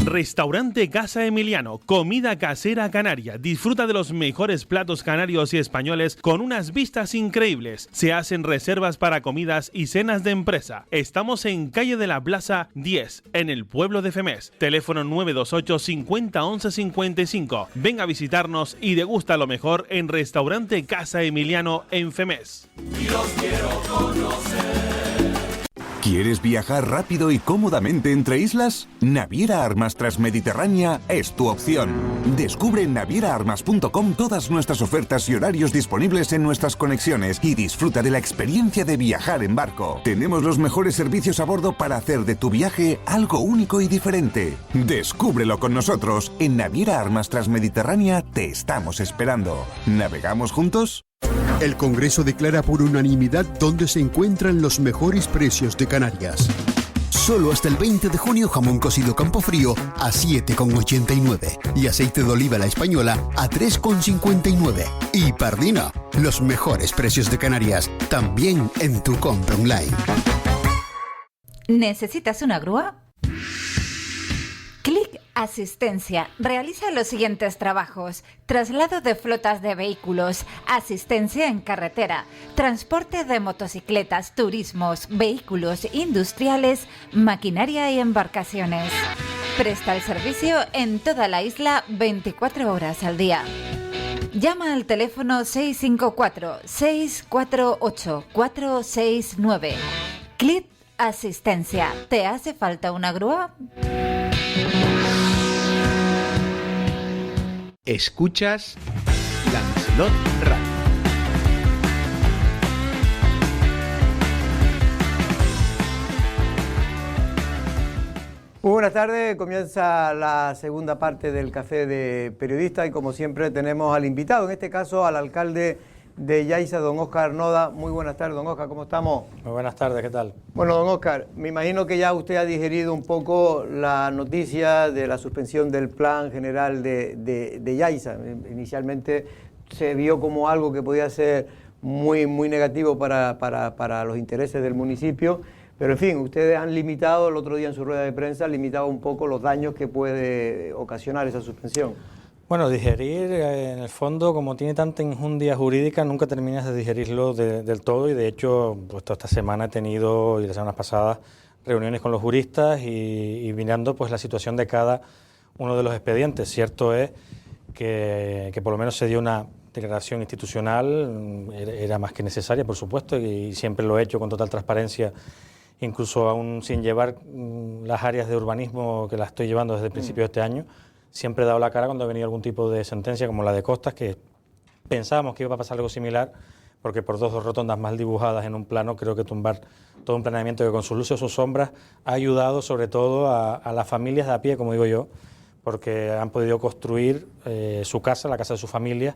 Restaurante Casa Emiliano, comida casera canaria. Disfruta de los mejores platos canarios y españoles con unas vistas increíbles. Se hacen reservas para comidas y cenas de empresa. Estamos en calle de la Plaza 10, en el pueblo de Femés. Teléfono 928 50 11 55. Ven a visitarnos y degusta lo mejor en Restaurante Casa Emiliano en Femés. Los quiero conocer. ¿Quieres viajar rápido y cómodamente entre islas? Naviera Armas Transmediterránea es tu opción. Descubre en navierarmas.com todas nuestras ofertas y horarios disponibles en nuestras conexiones y disfruta de la experiencia de viajar en barco. Tenemos los mejores servicios a bordo para hacer de tu viaje algo único y diferente. Descúbrelo con nosotros. En Naviera Armas Transmediterránea te estamos esperando. ¿Navegamos juntos? El Congreso declara por unanimidad dónde se encuentran los mejores precios de Canarias. Solo hasta el 20 de junio jamón cocido Campofrío a 7,89 y aceite de oliva La Española a 3,59. Y Pardina, los mejores precios de Canarias, también en tu compra online. ¿Necesitas una grúa? Clic Asistencia. Realiza los siguientes trabajos: traslado de flotas de vehículos, asistencia en carretera, transporte de motocicletas, turismos, vehículos industriales, maquinaria y embarcaciones. Presta el servicio en toda la isla 24 horas al día. Llama al teléfono 654-648-469. Clic Asistencia. ¿Te hace falta una grúa? Escuchas Lancelot Radio. Muy buenas tardes, comienza la segunda parte del Café de Periodistas y como siempre tenemos al invitado, en este caso al alcalde de Yaiza, don Óscar Noda. Muy buenas tardes, don Óscar, ¿cómo estamos? Muy buenas tardes, ¿qué tal? Bueno, don Óscar, me imagino que ya usted ha digerido un poco la noticia de la suspensión del Plan General de Yaiza. Inicialmente se vio como algo que podía ser muy negativo para los intereses del municipio, pero en fin, ustedes han limitado, el otro día en su rueda de prensa, limitado un poco los daños que puede ocasionar esa suspensión. Bueno, digerir, en el fondo, como tiene tanta injundia jurídica, nunca terminas de digerirlo del todo, y de hecho, pues toda esta semana he tenido, y las semanas pasadas, reuniones con los juristas y mirando pues la situación de cada uno de los expedientes. Cierto es que por lo menos se dio una declaración institucional, era más que necesaria, por supuesto, y siempre lo he hecho con total transparencia, incluso aún sin llevar las áreas de urbanismo que las estoy llevando desde el principio de este año. Siempre he dado la cara cuando ha venido algún tipo de sentencia, como la de Costas, que pensábamos que iba a pasar algo similar, porque por dos rotondas mal dibujadas en un plano, creo que tumbar todo un planeamiento que con sus luces o sus sombras ha ayudado sobre todo a las familias de a pie, como digo yo, porque han podido construir su casa, la casa de su familia,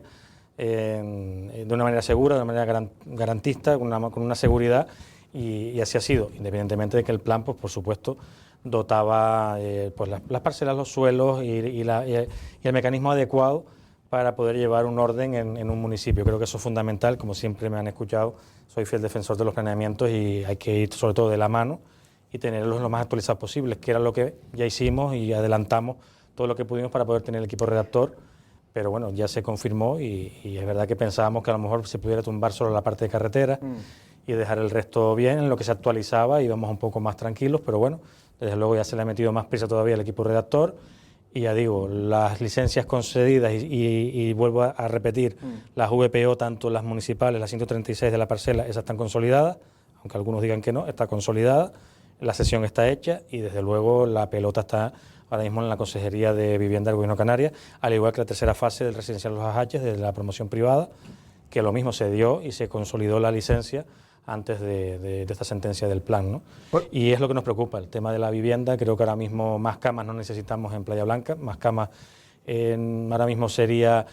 de una manera segura, de una manera garantista, con una seguridad, y así ha sido, independientemente de que el plan, pues por supuesto, dotaba pues las parcelas, los suelos y el mecanismo adecuado para poder llevar un orden en un municipio. Creo que eso es fundamental, como siempre me han escuchado, soy fiel defensor de los planeamientos y hay que ir sobre todo de la mano y tenerlos lo más actualizados posibles, que era lo que ya hicimos y adelantamos todo lo que pudimos para poder tener el equipo redactor, pero bueno, ya se confirmó y es verdad que pensábamos que a lo mejor se pudiera tumbar solo la parte de carretera y dejar el resto bien, en lo que se actualizaba íbamos un poco más tranquilos, pero bueno, desde luego ya se le ha metido más prisa todavía al equipo redactor y ya digo, las licencias concedidas y vuelvo a repetir, las VPO, tanto las municipales, las 136 de la parcela, esas están consolidadas, aunque algunos digan que no, está consolidada, la sesión está hecha y desde luego la pelota está ahora mismo en la Consejería de Vivienda del Gobierno de Canarias, al igual que la tercera fase del residencial Los Ajaches, de la promoción privada, que lo mismo se dio y se consolidó la licencia antes de esta sentencia del plan, ¿no? Y es lo que nos preocupa, el tema de la vivienda. Creo que ahora mismo más camas no necesitamos en Playa Blanca, más camas ahora mismo sería,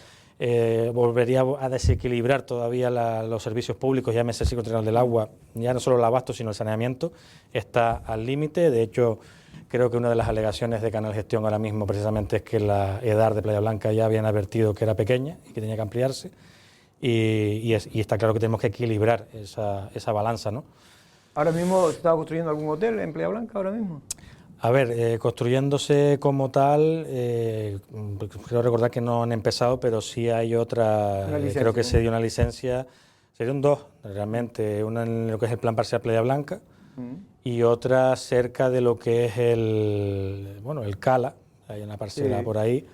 volvería a desequilibrar todavía los servicios públicos, llámese el ciclo integral del agua, ya no solo el abasto sino el saneamiento, está al límite. De hecho, creo que una de las alegaciones de Canal Gestión ahora mismo precisamente es que la EDAR de Playa Blanca ya habían advertido que era pequeña y que tenía que ampliarse. Y está claro que tenemos que equilibrar esa balanza, ¿no? ¿Ahora mismo se está construyendo algún hotel en Playa Blanca ahora mismo? A ver, construyéndose como tal, creo recordar que no han empezado, pero sí hay otra, creo que se dio una licencia, se dieron dos realmente, una en lo que es el plan parcial Playa Blanca y otra cerca de lo que es el Cala, hay una parcela por ahí.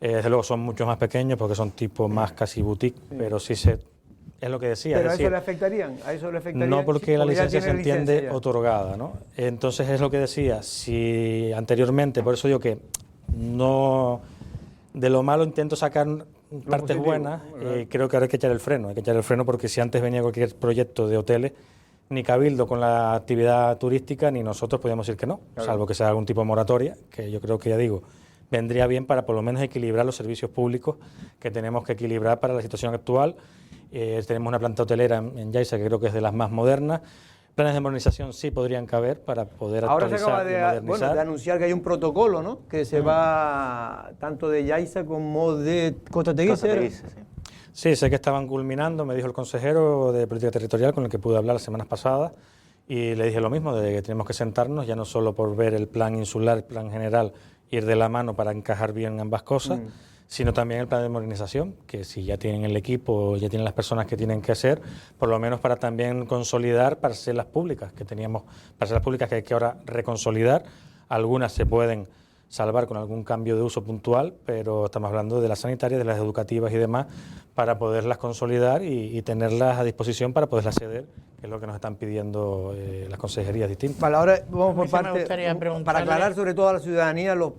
Desde luego son mucho más pequeños porque son tipo más casi boutique, pero sí es lo que decía. ¿Pero es decir, a eso le afectarían? No, porque la licencia se entiende otorgada, ¿no? Entonces es lo que decía, si anteriormente, por eso digo que no, de lo malo intento sacar partes buenas, creo que ahora hay que echar el freno, porque si antes venía cualquier proyecto de hoteles, ni Cabildo con la actividad turística, ni nosotros podíamos decir que no, salvo que sea algún tipo de moratoria, que yo creo que ya digo, vendría bien para por lo menos equilibrar los servicios públicos que tenemos que equilibrar para la situación actual. Tenemos una planta hotelera en Yaiza que creo que es de las más modernas. Planes de modernización sí podrían caber para poder actualizar. Ahora se acaba y modernizar. de anunciar que hay un protocolo, ¿no? Que se va tanto de Yaiza como de Costa Teguise. Sí, sé que estaban culminando, me dijo el consejero de Política Territorial con el que pude hablar las semanas pasadas y le dije lo mismo, de que tenemos que sentarnos ya no solo por ver el plan insular, el plan general, ir de la mano para encajar bien ambas cosas, sino también el plan de modernización, que si ya tienen el equipo, ya tienen las personas que tienen que hacer, por lo menos para también consolidar parcelas públicas, que teníamos parcelas públicas que hay que ahora reconsolidar, algunas se pueden salvar con algún cambio de uso puntual, pero estamos hablando de las sanitarias, de las educativas y demás, para poderlas consolidar y tenerlas a disposición para poderlas ceder, que es lo que nos están pidiendo las consejerías distintas. Vale, ahora vamos por parte, para aclarar sobre todo a la ciudadanía los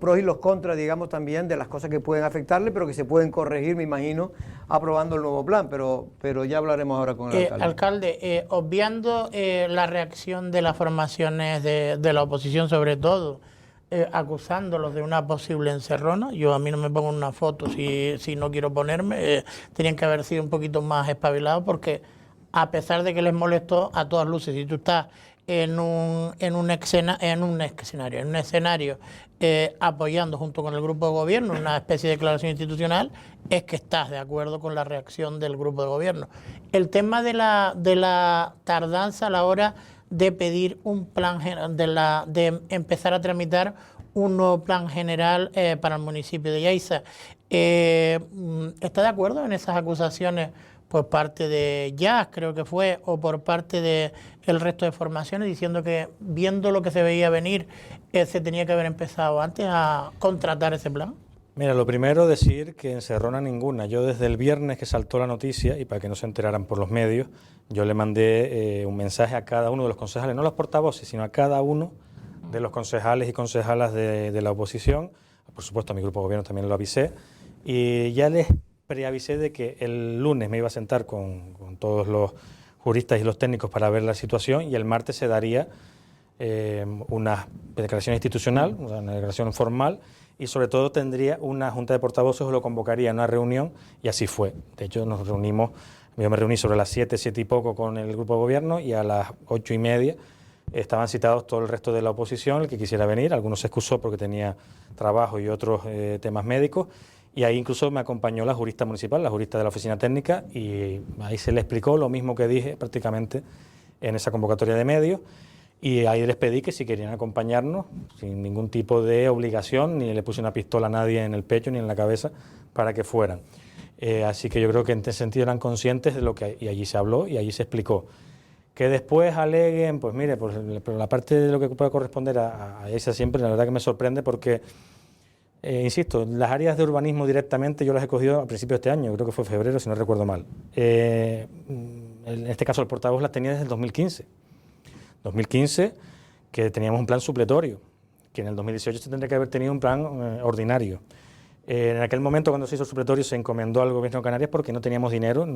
pros y los contras, digamos, también de las cosas que pueden afectarle, pero que se pueden corregir, me imagino, aprobando el nuevo plan, pero ya hablaremos ahora con el alcalde. Alcalde, obviando la reacción de las formaciones de la oposición, sobre todo, acusándolos de una posible encerrona. A mí no me pongo una foto si no quiero ponerme. Tenían que haber sido un poquito más espabilados porque a pesar de que les molestó, a todas luces, si tú estás en un escenario apoyando junto con el grupo de gobierno una especie de declaración institucional, es que estás de acuerdo con la reacción del grupo de gobierno. El tema de la tardanza a la hora de pedir un plan de empezar a tramitar un nuevo plan general para el municipio de Yaiza. ¿Está de acuerdo en esas acusaciones por parte de Jazz, creo que fue, o por parte del resto de formaciones, diciendo que viendo lo que se veía venir, se tenía que haber empezado antes a contratar ese plan? Mira, lo primero decir que encerrona ninguna. Yo desde el viernes que saltó la noticia, y para que no se enteraran por los medios, yo le mandé un mensaje a cada uno de los concejales, no los portavoces, sino a cada uno de los concejales y concejalas de la oposición. Por supuesto, a mi grupo de gobierno también lo avisé. Y ya les preavisé de que el lunes me iba a sentar con todos los juristas y los técnicos para ver la situación, y el martes se daría una declaración institucional, una declaración formal, y sobre todo tendría una junta de portavoces, o lo convocaría a una reunión, y así fue. De hecho, nos reunimos, yo me reuní sobre las 7 y poco con el grupo de gobierno, y a las 8:30 estaban citados todo el resto de la oposición, el que quisiera venir. Algunos se excusó porque tenía trabajo y otros temas médicos, y ahí incluso me acompañó la jurista municipal, la jurista de la oficina técnica, y ahí se le explicó lo mismo que dije prácticamente en esa convocatoria de medios, y ahí les pedí que si querían acompañarnos, sin ningún tipo de obligación, ni le puse una pistola a nadie en el pecho ni en la cabeza para que fueran. Así que yo creo que en ese sentido eran conscientes de lo que, y allí se habló y allí se explicó. Que después aleguen, pues mire, pues la parte de lo que puede corresponder a esa siempre, la verdad que me sorprende porque, insisto, las áreas de urbanismo directamente yo las he cogido a principios de este año, creo que fue febrero, si no recuerdo mal. En este caso el portavoz las tenía desde el 2015. 2015, que teníamos un plan supletorio, que en el 2018 se tendría que haber tenido un plan ordinario. En aquel momento, cuando se hizo el supletorio, se encomendó al Gobierno de Canarias porque no teníamos dinero,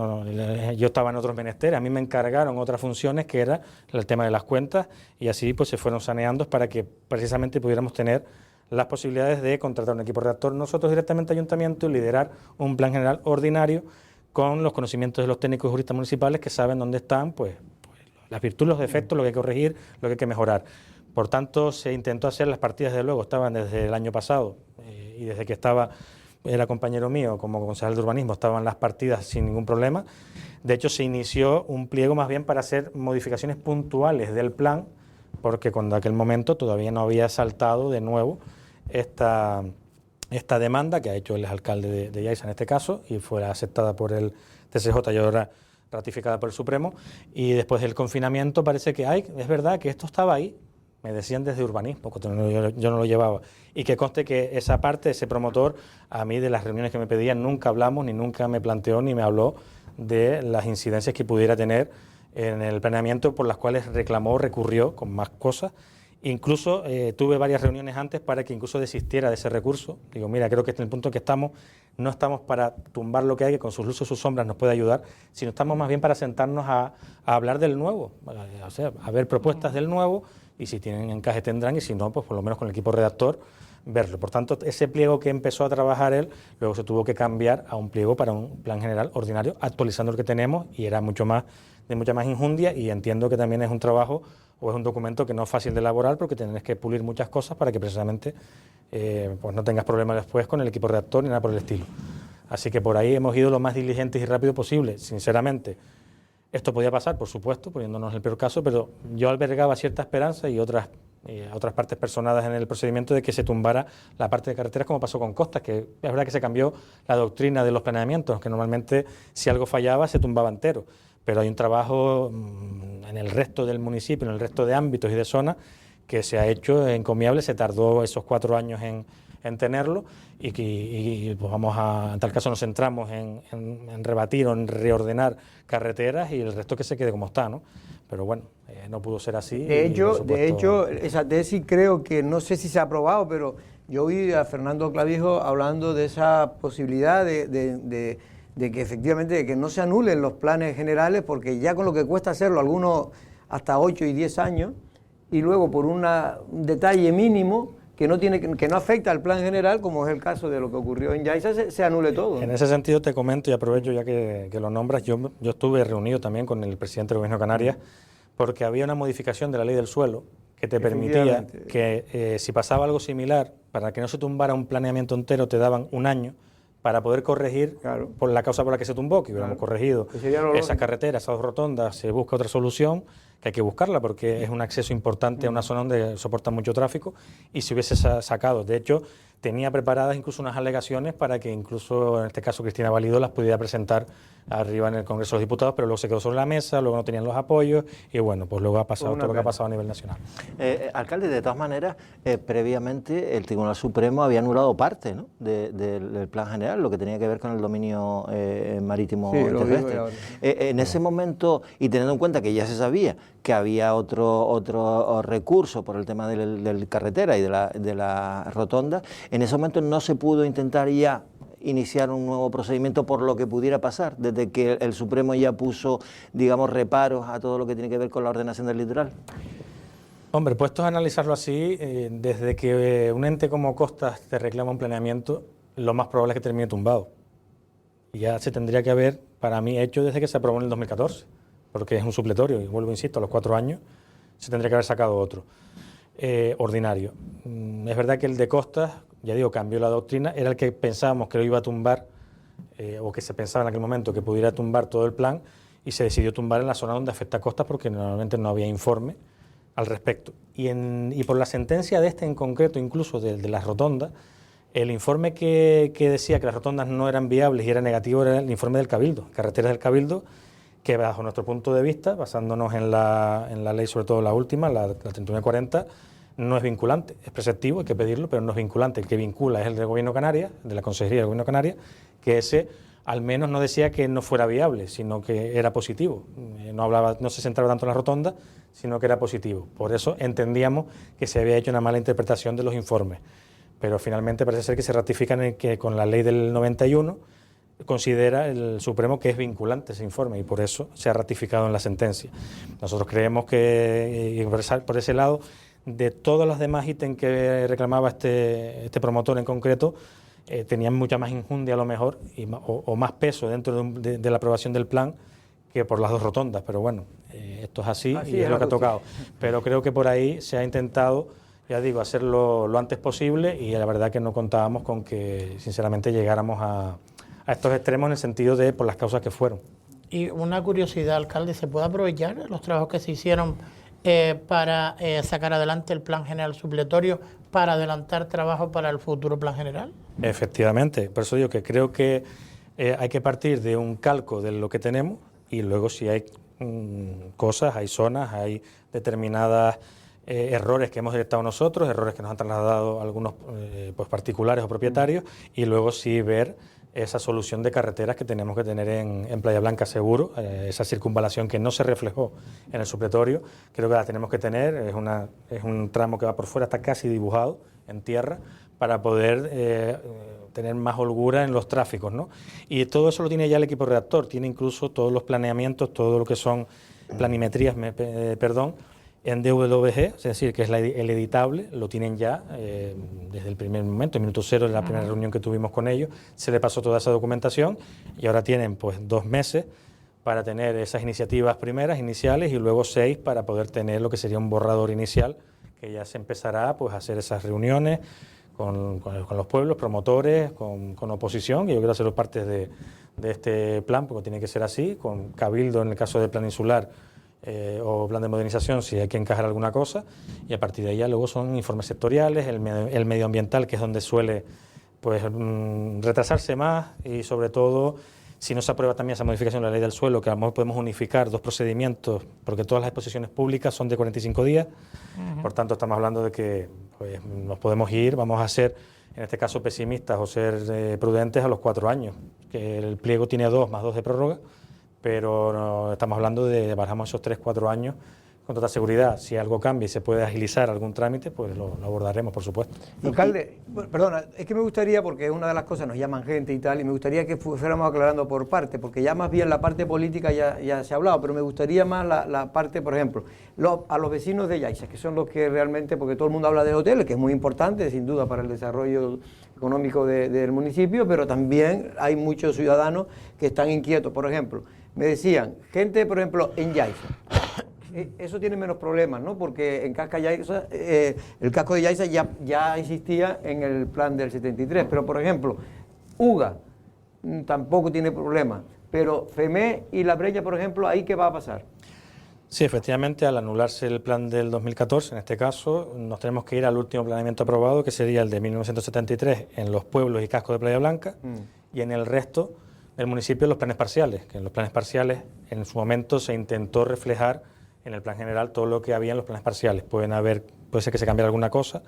yo estaba en otros menesteres, a mí me encargaron otras funciones que era el tema de las cuentas, y así pues se fueron saneando para que precisamente pudiéramos tener las posibilidades de contratar un equipo redactor nosotros directamente ayuntamiento y liderar un plan general ordinario con los conocimientos de los técnicos y juristas municipales que saben dónde están pues las virtudes, los defectos, lo que hay que corregir, lo que hay que mejorar. Por tanto, se intentó hacer las partidas, desde luego, estaban desde el año pasado y desde que era compañero mío como concejal de urbanismo, estaban las partidas sin ningún problema. De hecho, se inició un pliego más bien para hacer modificaciones puntuales del plan, porque cuando aquel momento todavía no había saltado de nuevo esta demanda que ha hecho el alcalde de Yaiza en este caso, y fue aceptada por el TSJ y ahora ratificada por el Supremo, y después del confinamiento parece que es verdad que esto estaba ahí, me decían desde urbanismo, yo no lo llevaba, y que conste que esa parte, ese promotor, a mí de las reuniones que me pedían nunca hablamos, ni nunca me planteó, ni me habló de las incidencias que pudiera tener en el planeamiento por las cuales reclamó, recurrió con más cosas. Incluso tuve varias reuniones antes para que incluso desistiera de ese recurso. Digo, mira, creo que en el punto en que estamos, no estamos para tumbar lo que hay, que con sus luces y sus sombras nos puede ayudar, sino estamos más bien para sentarnos a hablar del nuevo, o sea, a ver propuestas del nuevo, y si tienen encaje tendrán, y si no, pues por lo menos con el equipo redactor verlo. Por tanto, ese pliego que empezó a trabajar él, luego se tuvo que cambiar a un pliego para un plan general ordinario, actualizando el que tenemos, y era mucha más injundia, y entiendo que también es un trabajo o es un documento que no es fácil de elaborar porque tienes que pulir muchas cosas para que precisamente pues no tengas problemas después con el equipo redactor ni nada por el estilo. Así que por ahí hemos ido lo más diligentes y rápido posible, sinceramente. Esto podía pasar, por supuesto, poniéndonos en el peor caso, pero yo albergaba cierta esperanza y otras partes personadas en el procedimiento de que se tumbara la parte de carreteras como pasó con Costas, que es verdad que se cambió la doctrina de los planeamientos, que normalmente si algo fallaba se tumbaba entero, pero hay un trabajo en el resto del municipio, en el resto de ámbitos y de zonas que se ha hecho encomiable, se tardó esos 4 años en tenerlo, y pues en tal caso nos centramos en rebatir o en reordenar carreteras y el resto que se quede como está, ¿no? Pero bueno, no pudo ser así. De hecho, esa tesis creo que, no sé si se ha aprobado, pero yo oí a Fernando Clavijo hablando de esa posibilidad de que efectivamente de que no se anulen los planes generales, porque ya con lo que cuesta hacerlo, algunos hasta 8 y 10 años, y luego por un detalle mínimo que no afecta al plan general, como es el caso de lo que ocurrió en Yaiza, se anule todo. En ese sentido te comento y aprovecho ya que lo nombras, yo estuve reunido también con el presidente del Gobierno de Canarias porque había una modificación de la ley del suelo que te permitía que si pasaba algo similar, para que no se tumbara un planeamiento entero, te daban 1 año para poder corregir por la causa por la que se tumbó, que hubiéramos corregido esa carretera, esas rotondas, se busca otra solución hay que buscarla porque es un acceso importante a una zona donde soporta mucho tráfico y se hubiese sacado. De hecho, tenía preparadas incluso unas alegaciones para que incluso, en este caso, Cristina Valido las pudiera presentar arriba en el Congreso de los Diputados, pero luego se quedó sobre la mesa, luego no tenían los apoyos y bueno, pues luego ha pasado todo lo que ha pasado a nivel nacional. Alcalde, de todas maneras, previamente el Tribunal Supremo había anulado parte, ¿no?, del plan general, lo que tenía que ver con el dominio marítimo terrestre. En ese momento, y teniendo en cuenta que ya se sabía que había otro recurso por el tema del carretera y de la rotonda, en ese momento no se pudo intentar ya iniciar un nuevo procedimiento por lo que pudiera pasar, desde que el Supremo ya puso, digamos, reparos a todo lo que tiene que ver con la ordenación del litoral. Hombre, puestos a analizarlo así, desde que un ente como Costas te reclama un planeamiento, lo más probable es que termine tumbado. Y ya se tendría que haber, para mí, hecho desde que se aprobó en el 2014, porque es un supletorio, y vuelvo, insisto, a los 4 años se tendría que haber sacado otro, ordinario. Es verdad que el de Costas, ya digo, cambió la doctrina, era el que pensábamos que lo iba a tumbar, o que se pensaba en aquel momento que pudiera tumbar todo el plan, y se decidió tumbar en la zona donde afecta a Costas porque normalmente no había informe al respecto. Y por la sentencia de este en concreto, incluso de las rotondas, el informe que decía que las rotondas no eran viables y era negativo era el informe del Cabildo, Carreteras del Cabildo, que bajo nuestro punto de vista, basándonos en la ley, sobre todo la última, la 3940, no es vinculante, es preceptivo, hay que pedirlo, pero no es vinculante. El que vincula es el del Gobierno de Canarias, de la Consejería del Gobierno de Canarias, que ese al menos no decía que no fuera viable, sino que era positivo. No se centraba tanto en la rotonda, sino que era positivo. Por eso entendíamos que se había hecho una mala interpretación de los informes. Pero finalmente parece ser que se ratifican en que con la ley del 91 considera el Supremo que es vinculante ese informe y por eso se ha ratificado en la sentencia. Nosotros creemos que, por ese lado, de todos los demás ítems que reclamaba este promotor en concreto, tenían mucha más injundia a lo mejor o más peso dentro de la aprobación del plan que por las dos rotondas, pero bueno, esto es así y es lo que ha tocado. Pero creo que por ahí se ha intentado, ya digo, hacerlo lo antes posible y la verdad que no contábamos con que sinceramente llegáramos a estos extremos en el sentido de por las causas que fueron. Y una curiosidad, alcalde, ¿se puede aprovechar los trabajos que se hicieron para sacar adelante el plan general supletorio para adelantar trabajo para el futuro plan general? Efectivamente, por eso digo que creo que hay que partir de un calco de lo que tenemos y luego si hay cosas, hay zonas, hay determinadas errores que hemos detectado nosotros, errores que nos han trasladado algunos pues particulares o propietarios y luego sí ver esa solución de carreteras que tenemos que tener en Playa Blanca seguro, esa circunvalación que no se reflejó en el supletorio, creo que la tenemos que tener, es un tramo que va por fuera, está casi dibujado en tierra, para poder tener más holgura en los tráficos, ¿no? Y todo eso lo tiene ya el equipo redactor, tiene incluso todos los planeamientos, todo lo que son planimetrías, en DWG, es decir, que es el editable, lo tienen ya desde el primer momento, el minuto cero de la primera reunión que tuvimos con ellos, se le pasó toda esa documentación y ahora tienen pues 2 meses para tener esas iniciativas primeras, iniciales, y luego 6 para poder tener lo que sería un borrador inicial, que ya se empezará pues a hacer esas reuniones con los pueblos, promotores, con oposición, y yo quiero hacerlo parte de este plan, porque tiene que ser así, con Cabildo en el caso del plan insular, o plan de modernización si hay que encajar alguna cosa, y a partir de ahí ya luego son informes sectoriales, el medioambiental, que es donde suele pues retrasarse más, y sobre todo si no se aprueba también esa modificación de la ley del suelo, que a lo mejor podemos unificar 2 procedimientos, porque todas las exposiciones públicas son de 45 días, por tanto estamos hablando de que pues, nos podemos ir, vamos a ser en este caso pesimistas o ser prudentes a los 4 años, que el pliego tiene 2 más 2 de prórroga, pero no, estamos hablando de bajamos esos 3-4 años con toda seguridad. Si algo cambia y se puede agilizar algún trámite, pues lo abordaremos, por supuesto. Alcalde, perdona, es que me gustaría, porque es una de las cosas, nos llaman gente y tal, y me gustaría que fuéramos aclarando por parte, porque ya más bien la parte política ya se ha hablado, pero me gustaría más la parte, por ejemplo, a los vecinos de Yaiza, que son los que realmente, porque todo el mundo habla de hoteles, que es muy importante, sin duda, para el desarrollo económico del municipio, pero también hay muchos ciudadanos que están inquietos. Por ejemplo, me decían, gente, por ejemplo, en Yaiza, eso tiene menos problemas, ¿no? Porque en Yaiza, el casco de Yaiza ya existía en el plan del 73, pero por ejemplo, UGA tampoco tiene problemas, pero FEME y La Breña, por ejemplo, ¿ahí qué va a pasar? Sí, efectivamente, al anularse el plan del 2014, en este caso, nos tenemos que ir al último planeamiento aprobado, que sería el de 1973 en los pueblos y cascos de Playa Blanca, y en el resto del municipio los planes parciales, que en los planes parciales en su momento se intentó reflejar en el plan general todo lo que había en los planes parciales. Puede ser que se cambiara alguna cosa,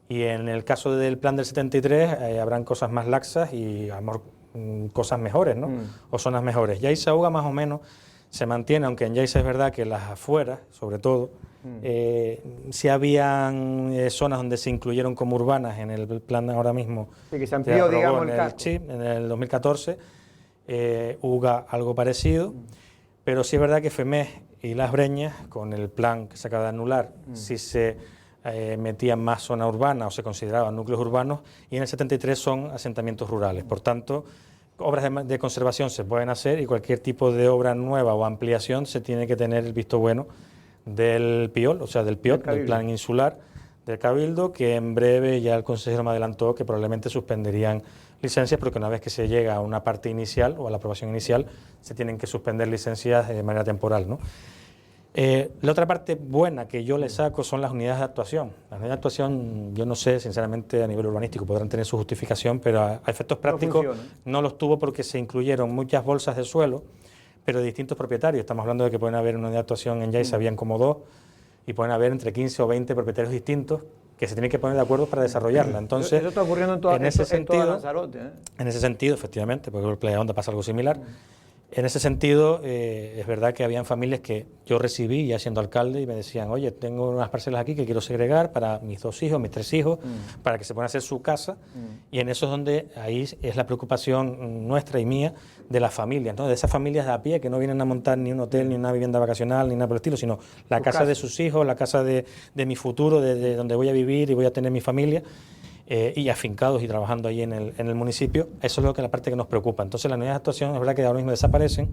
y en el caso del plan del 73 habrán cosas más laxas y a lo mejor cosas mejores, ¿no? O zonas mejores. Ya Isaúga más o menos se mantiene, aunque en Yaiza es verdad que las afueras, sobre todo, sí habían zonas donde se incluyeron como urbanas en el plan ahora mismo. Sí, que se amplió, digamos, el casco. Sí, en el 2014, Uga algo parecido, pero sí es verdad que FEMES y Las Breñas, con el plan que se acaba de anular, sí se metían más zona urbana o se consideraban núcleos urbanos, y en el 73 son asentamientos rurales. Por tanto, obras de conservación se pueden hacer, y cualquier tipo de obra nueva o ampliación se tiene que tener el visto bueno del PIOL, o sea, del PIOT, del Plan Insular del Cabildo, que en breve ya el consejero me adelantó que probablemente suspenderían licencias, porque una vez que se llega a una parte inicial o a la aprobación inicial, se tienen que suspender licencias de manera temporal, ¿no? La otra parte buena que yo le saco son las unidades de actuación. Las unidades de actuación, yo no sé, sinceramente, a nivel urbanístico podrán tener su justificación, pero a efectos prácticos no los tuvo, porque se incluyeron muchas bolsas de suelo, pero de distintos propietarios. Estamos hablando de que pueden haber una unidad de actuación en Yaiza, habían como 2, y pueden haber entre 15 o 20 propietarios distintos que se tienen que poner de acuerdo para desarrollarla. Entonces, eso está ocurriendo en ese sentido, Lanzarote, ¿eh? En ese sentido, efectivamente, porque en Playa Honda pasa algo similar. En ese sentido, es verdad que habían familias que yo recibí ya siendo alcalde y me decían, oye, tengo unas parcelas aquí que quiero segregar para mis 2 hijos, mis 3 hijos, para que se puedan hacer su casa, y en eso es donde ahí es la preocupación nuestra y mía de las familias, ¿no? De esas familias de a pie que no vienen a montar ni un hotel, ni una vivienda vacacional, ni nada por el estilo, sino la casa de sus hijos, la casa de mi futuro, de donde voy a vivir y voy a tener mi familia. Y afincados y trabajando ahí en el municipio. Eso es lo que la parte que nos preocupa. Entonces las unidades de actuación es verdad que ahora mismo desaparecen,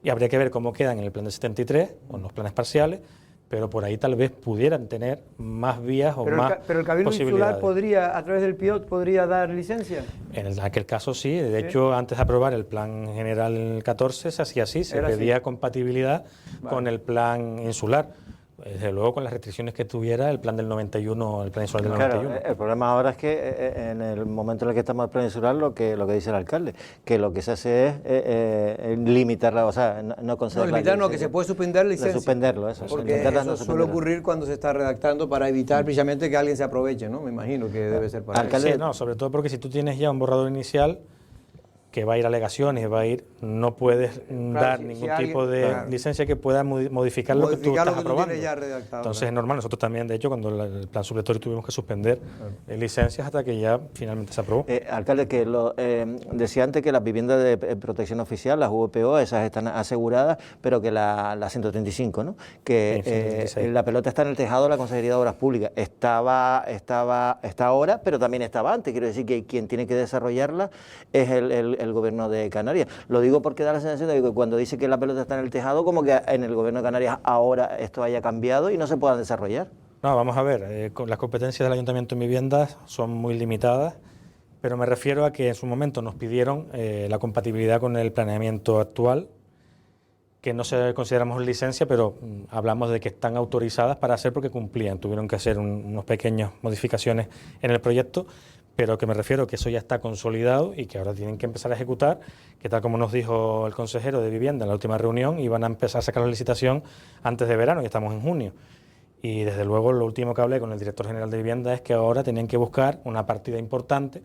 y habría que ver cómo quedan en el plan del 73 o en los planes parciales, pero por ahí tal vez pudieran tener más vías o más Pero el Cabildo posibilidades. Insular podría, a través del PIOT, podría dar licencia. En aquel caso sí, de hecho antes de aprobar el plan general 14 se hacía así, se pedía compatibilidad con el plan insular. Desde luego con las restricciones que tuviera el plan del 91, el plan insular del 91. El problema ahora es que en el momento en el que estamos en el plan insular, lo que dice el alcalde, que lo que se hace es limitarla, o sea, no concederla. No, limitar no, que se puede suspender licencia. Suspenderlo, eso. Porque eso suele ocurrir cuando se está redactando para evitar precisamente que alguien se aproveche, ¿no? Me imagino que debe ser para alcalde, sí, no, sobre todo porque si tú tienes ya un borrador inicial que va a ir a alegaciones, no puedes dar ningún tipo de licencia que pueda modificar lo que tú estás aprobando. Entonces es normal, nosotros también, de hecho, cuando el plan supletorio tuvimos que suspender licencias hasta que ya finalmente se aprobó. Alcalde, que decía antes que las viviendas de protección oficial, las VPO, esas están aseguradas, pero que la 135, ¿no? Que la pelota está en el tejado de la Consejería de Obras Públicas. Está ahora, pero también estaba antes. Quiero decir que quien tiene que desarrollarla es el Gobierno de Canarias. Lo digo porque da la sensación de que cuando dice que la pelota está en el tejado, como que en el Gobierno de Canarias ahora esto haya cambiado y no se puedan desarrollar. No, vamos a ver, las competencias del Ayuntamiento en viviendas son muy limitadas, pero me refiero a que en su momento nos pidieron la compatibilidad con el planeamiento actual, que no se consideramos licencia, pero hablamos de que están autorizadas para hacer porque cumplían. Tuvieron que hacer unas pequeñas modificaciones en el proyecto, pero que me refiero que eso ya está consolidado y que ahora tienen que empezar a ejecutar, que tal como nos dijo el consejero de Vivienda en la última reunión, iban a empezar a sacar la licitación antes de verano, y estamos en junio. Y desde luego lo último que hablé con el director general de Vivienda es que ahora tenían que buscar una partida importante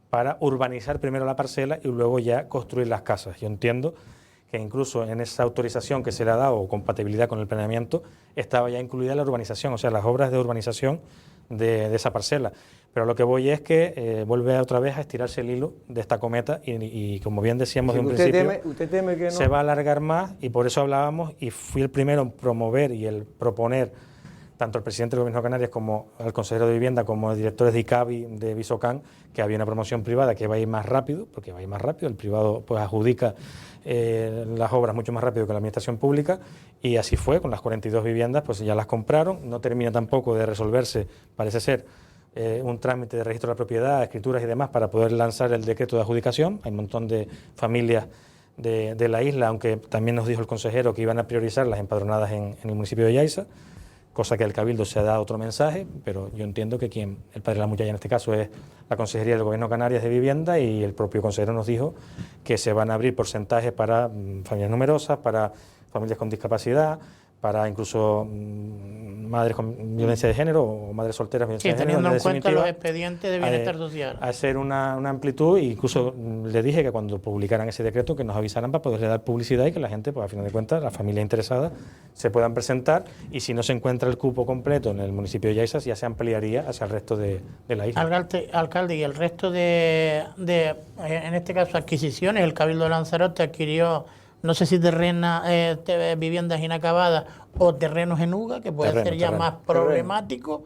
para urbanizar primero la parcela y luego ya construir las casas. Yo entiendo que incluso en esa autorización que se le ha dado o compatibilidad con el planeamiento estaba ya incluida la urbanización, o sea, las obras de urbanización de esa parcela. Pero lo que voy es que vuelve otra vez a estirarse el hilo de esta cometa y como bien decíamos de un principio, ¿Usted teme que no? Se va a alargar más, y por eso hablábamos, y fui el primero en promover y el proponer tanto al presidente del Gobierno de Canarias como al consejero de Vivienda, como a los directores de ICABI, de Visocan, que había una promoción privada que va a ir más rápido, porque va a ir más rápido, el privado pues adjudica las obras mucho más rápido que la administración pública, y así fue, con las 42 viviendas, pues ya las compraron, no termina tampoco de resolverse, parece ser, un trámite de registro de la propiedad, escrituras y demás para poder lanzar el decreto de adjudicación. Hay un montón de familias de la isla, aunque también nos dijo el consejero que iban a priorizar las empadronadas en el municipio de Yaiza, cosa que el Cabildo se ha dado otro mensaje, pero yo entiendo que el padre de la muchacha en este caso es la Consejería del Gobierno de Canarias de Vivienda, y el propio consejero nos dijo que se van a abrir porcentajes para familias numerosas, para familias con discapacidad, para incluso madres con violencia de género o madres solteras con violencia de género. Teniendo en cuenta los expedientes de bienestar social. Hacer una amplitud, e incluso le dije que cuando publicaran ese decreto que nos avisaran para poderle dar publicidad y que la gente, pues a final de cuentas, las familias interesadas se puedan presentar, y si no se encuentra el cupo completo en el municipio de Yaiza, ya se ampliaría hacia el resto de la isla. Alcalde, y el resto de, en este caso, adquisiciones, el Cabildo de Lanzarote adquirió, no sé si viviendas inacabadas o terrenos en Uga, que puede ser ya más problemático.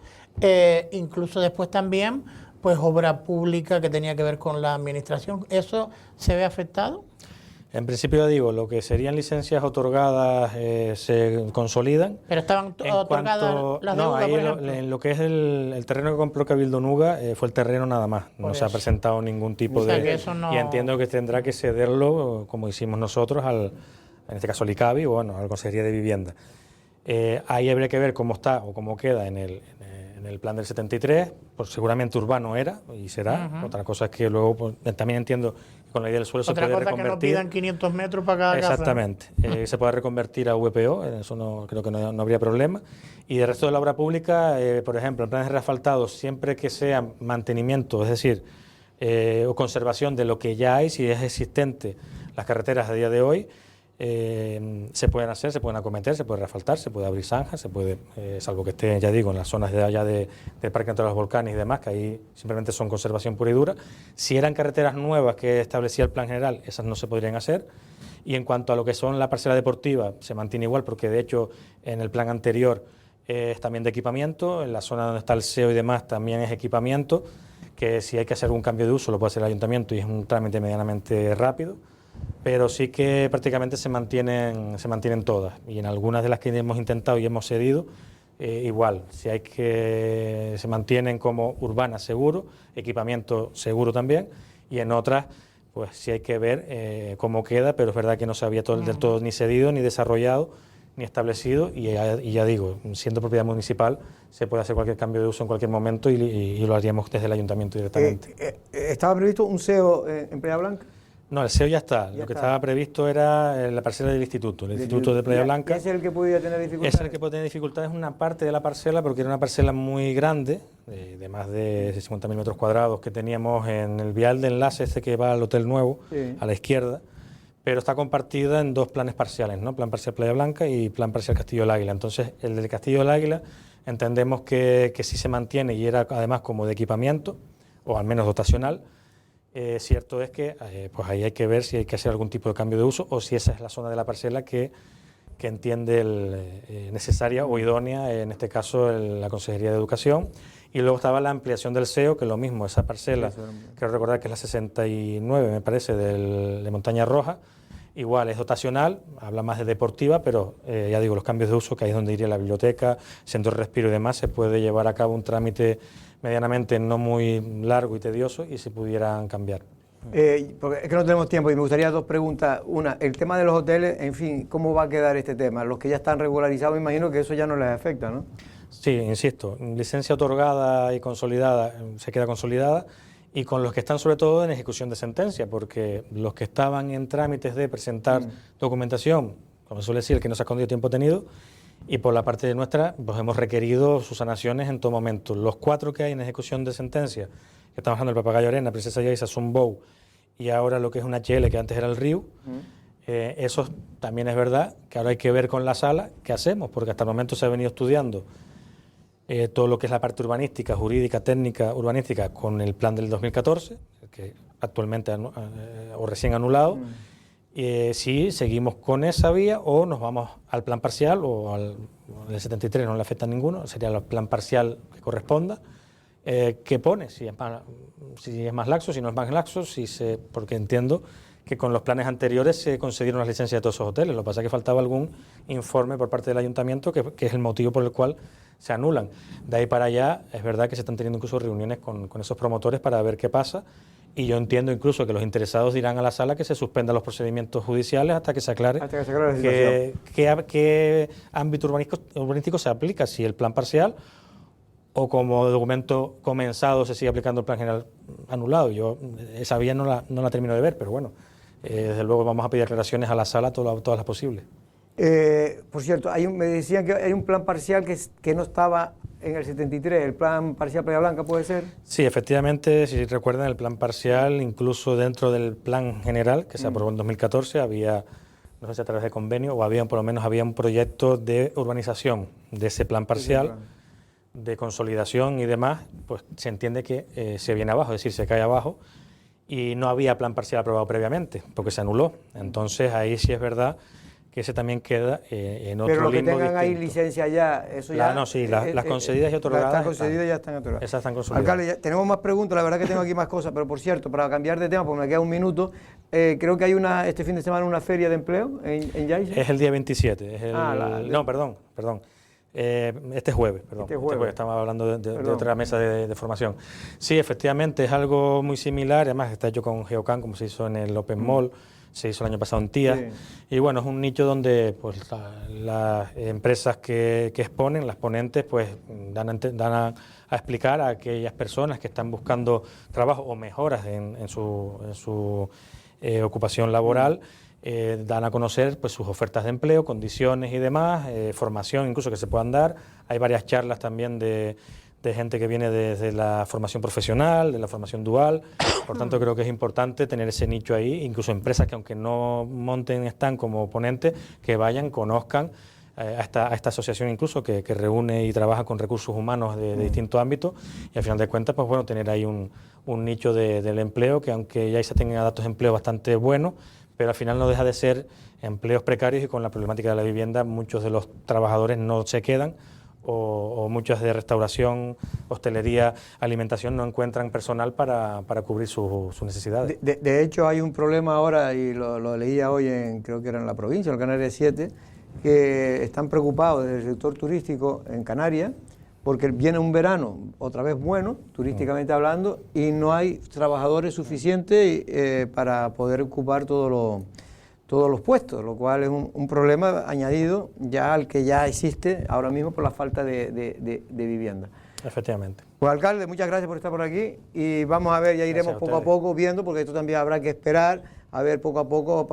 Incluso después también, pues obra pública que tenía que ver con la administración. ¿Eso se ve afectado? En principio, ya digo, lo que serían licencias otorgadas se consolidan. ¿Pero estaban otorgadas las de Uga, por ejemplo? En lo que es el terreno que compró Cabildo Nuga, fue el terreno nada más. No se ha presentado ningún tipo de... Y entiendo que tendrá que cederlo, como hicimos nosotros, en este caso al ICABI, o bueno, a la Consejería de Vivienda. Ahí habría que ver cómo está o cómo queda en el plan del 73, pues seguramente urbano era y será. Otra cosa es que luego, pues, también entiendo que con la idea del suelo se puede reconvertir. Otra cosa que no pidan 500 metros para cada casa. Exactamente. Se puede reconvertir a VPO, eso no, creo que no habría problema. Y del resto de la obra pública, por ejemplo, en planes de reasfaltados, siempre que sea mantenimiento, es decir, o conservación de lo que ya hay, si es existente las carreteras a día de hoy, se pueden hacer, se pueden acometer, se puede reasfaltar, se puede abrir zanjas, se puede, salvo que esté, ya digo, en las zonas de allá del Parque Natural de los Volcanes y demás, que ahí simplemente son conservación pura y dura. Si eran carreteras nuevas que establecía el plan general, esas no se podrían hacer. Y en cuanto a lo que son la parcela deportiva, se mantiene igual, porque de hecho en el plan anterior es también de equipamiento, en la zona donde está el SEO y demás también es equipamiento, que si hay que hacer algún cambio de uso lo puede hacer el ayuntamiento y es un trámite medianamente rápido. Pero sí que prácticamente se mantienen todas, y en algunas de las que hemos intentado y hemos cedido, igual, si hay que se mantienen como urbanas seguro, equipamiento seguro también, y en otras pues sí hay que ver cómo queda, pero es verdad que no se había del todo ni cedido, ni desarrollado, ni establecido, y ya digo, siendo propiedad municipal se puede hacer cualquier cambio de uso en cualquier momento y lo haríamos desde el ayuntamiento directamente. ¿Estaba previsto un SEO en Playa Blanca? No, el SEO ya está. Lo que estaba previsto era la parcela del instituto, el instituto de Playa Blanca. ¿Es el que podía tener dificultades? Es el que puede tener dificultades, una parte de la parcela, porque era una parcela muy grande, de más de 50.000 metros cuadrados, que teníamos en el vial de enlace este que va al Hotel Nuevo, a la izquierda, pero está compartida en dos planes parciales, ¿no? Plan parcial Playa Blanca y plan parcial Castillo del Águila. Entonces, el del Castillo del Águila entendemos que sí se mantiene, y era además como de equipamiento, o al menos dotacional. Cierto es que pues ahí hay que ver si hay que hacer algún tipo de cambio de uso, o si esa es la zona de la parcela que entiende necesaria o idónea, en este caso la Consejería de Educación. Y luego estaba la ampliación del SEO, que es lo mismo, esa parcela, quiero recordar que es la 69, me parece, de Montaña Roja, igual es dotacional, habla más de deportiva, pero ya digo, los cambios de uso, que ahí es donde iría la biblioteca, centro de respiro y demás, se puede llevar a cabo un trámite medianamente no muy largo y tedioso, y se pudieran cambiar. Porque es que no tenemos tiempo y me gustaría dos preguntas. Una, el tema de los hoteles, en fin, ¿cómo va a quedar este tema? Los que ya están regularizados, me imagino que eso ya no les afecta, ¿no? Sí, insisto, licencia otorgada y consolidada se queda consolidada, y con los que están sobre todo en ejecución de sentencia, porque los que estaban en trámites de presentar documentación, como suele decir, el que no se ha escondido tiempo tenido, y por la parte de nuestra, pues hemos requerido sus sanaciones en todo momento. Los 4 que hay en ejecución de sentencia, que están bajando el Papagayo Arena, Princesa Yaiza, Zumbou, y ahora lo que es una HL, que antes era el Río, eso también es verdad que ahora hay que ver con la sala qué hacemos, porque hasta el momento se ha venido estudiando todo lo que es la parte urbanística, jurídica, técnica, urbanística, con el plan del 2014, que actualmente o recién anulado. Si seguimos con esa vía o nos vamos al plan parcial, o al 73 no le afecta a ninguno, sería el plan parcial que corresponda, que pone, si es más laxo, si no es más laxo, porque entiendo que con los planes anteriores se concedieron las licencias de todos esos hoteles. Lo que pasa es que faltaba algún informe por parte del ayuntamiento, que es el motivo por el cual se anulan. De ahí para allá es verdad que se están teniendo incluso reuniones con esos promotores para ver qué pasa, y yo entiendo incluso que los interesados dirán a la sala que se suspendan los procedimientos judiciales hasta que se aclare, la situación. qué ámbito urbanístico se aplica, si el plan parcial o como documento comenzado se sigue aplicando el plan general anulado. Yo esa vía no la termino de ver, pero bueno, desde luego vamos a pedir aclaraciones a la sala todas las posibles. Por cierto, me decían que hay un plan parcial que no estaba en el 73, el plan parcial Playa Blanca, ¿puede ser? Sí, efectivamente, si recuerdan, el plan parcial, incluso dentro del plan general, que se aprobó en 2014, había, no sé si a través de convenio, o por lo menos había un proyecto de urbanización de ese plan parcial, de consolidación y demás, pues se entiende que se viene abajo, es decir, se cae abajo, y no había plan parcial aprobado previamente, porque se anuló. Entonces ahí sí es verdad que ese también queda en otro limbo. Pero lo que tengan distinto. ahí licencia ya, eso ya... No, sí, las concedidas y otorgadas Las concedidas ya están otorgadas. Esas están consolidadas. Alcalde, tenemos más preguntas, la verdad que tengo aquí más cosas, pero por cierto, para cambiar de tema, porque me queda un minuto, creo que hay este fin de semana una feria de empleo en Yaiza. Es el día 27. No, perdón. Este jueves, estamos hablando de otra mesa de formación. Sí, efectivamente, es algo muy similar, además está hecho con Geocan, como se hizo en el Open Mall, se hizo el año pasado en Tías, y bueno, es un nicho donde pues las empresas que exponen, las ponentes, pues dan a explicar a aquellas personas que están buscando trabajo o mejoras en su ocupación laboral, dan a conocer pues sus ofertas de empleo, condiciones y demás, formación incluso que se puedan dar. Hay varias charlas también de gente que viene desde la formación profesional, de la formación dual. Por tanto, creo que es importante tener ese nicho ahí, incluso empresas que aunque no monten están como ponentes, que vayan, conozcan a esta asociación incluso que reúne y trabaja con recursos humanos de distintos ámbitos, y al final de cuentas, pues bueno, tener ahí un nicho del empleo que aunque ya se tengan datos de empleo bastante buenos, pero al final no deja de ser empleos precarios, y con la problemática de la vivienda muchos de los trabajadores no se quedan, o muchas de restauración, hostelería, alimentación no encuentran personal para cubrir sus necesidades. De hecho, hay un problema ahora, y lo leía hoy creo que era en La Provincia, en Canarias 7, que están preocupados desde el sector turístico en Canarias, porque viene un verano otra vez bueno, turísticamente hablando, y no hay trabajadores suficientes para poder ocupar todos los puestos, lo cual es un problema añadido ya al que ya existe ahora mismo por la falta de vivienda. Efectivamente. Pues alcalde, muchas gracias por estar por aquí, y vamos a ver, ya iremos poco a poco viendo, porque esto también habrá que esperar a ver poco a poco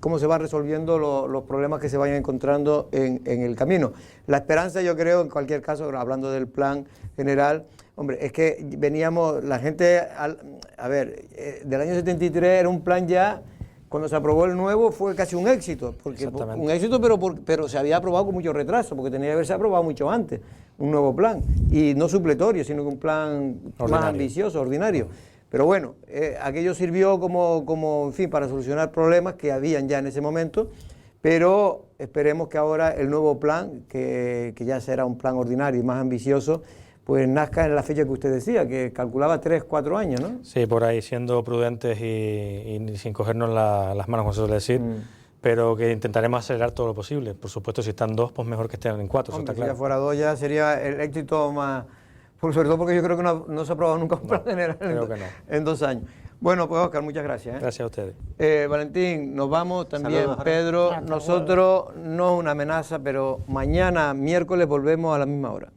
cómo se van resolviendo los problemas que se vayan encontrando en el camino. La esperanza, yo creo, en cualquier caso, hablando del plan general, hombre, es que veníamos, la gente, del año 73 era un plan ya. Cuando se aprobó el nuevo fue casi un éxito, pero se había aprobado con mucho retraso, porque tenía que haberse aprobado mucho antes, un nuevo plan, y no supletorio, sino que un plan más ambicioso, ordinario. Pero bueno, aquello sirvió como, en fin, para solucionar problemas que habían ya en ese momento, pero esperemos que ahora el nuevo plan, que ya será un plan ordinario y más ambicioso, pues nazca en la fecha que usted decía, que calculaba 3-4 años, ¿no? Sí, por ahí, siendo prudentes y sin cogernos las manos, como se suele decir, pero que intentaremos acelerar todo lo posible. Por supuesto, si están 2, pues mejor que estén en 4, eso está claro. Si ya fuera 2 ya sería el éxito más, sobre todo porque yo creo que no se ha aprobado nunca un plan general en 2 años. Bueno, pues Óscar, muchas gracias. Gracias a ustedes. Valentín, nos vamos también. Saludos, Pedro, nosotros no es una amenaza, pero mañana, miércoles, volvemos a la misma hora.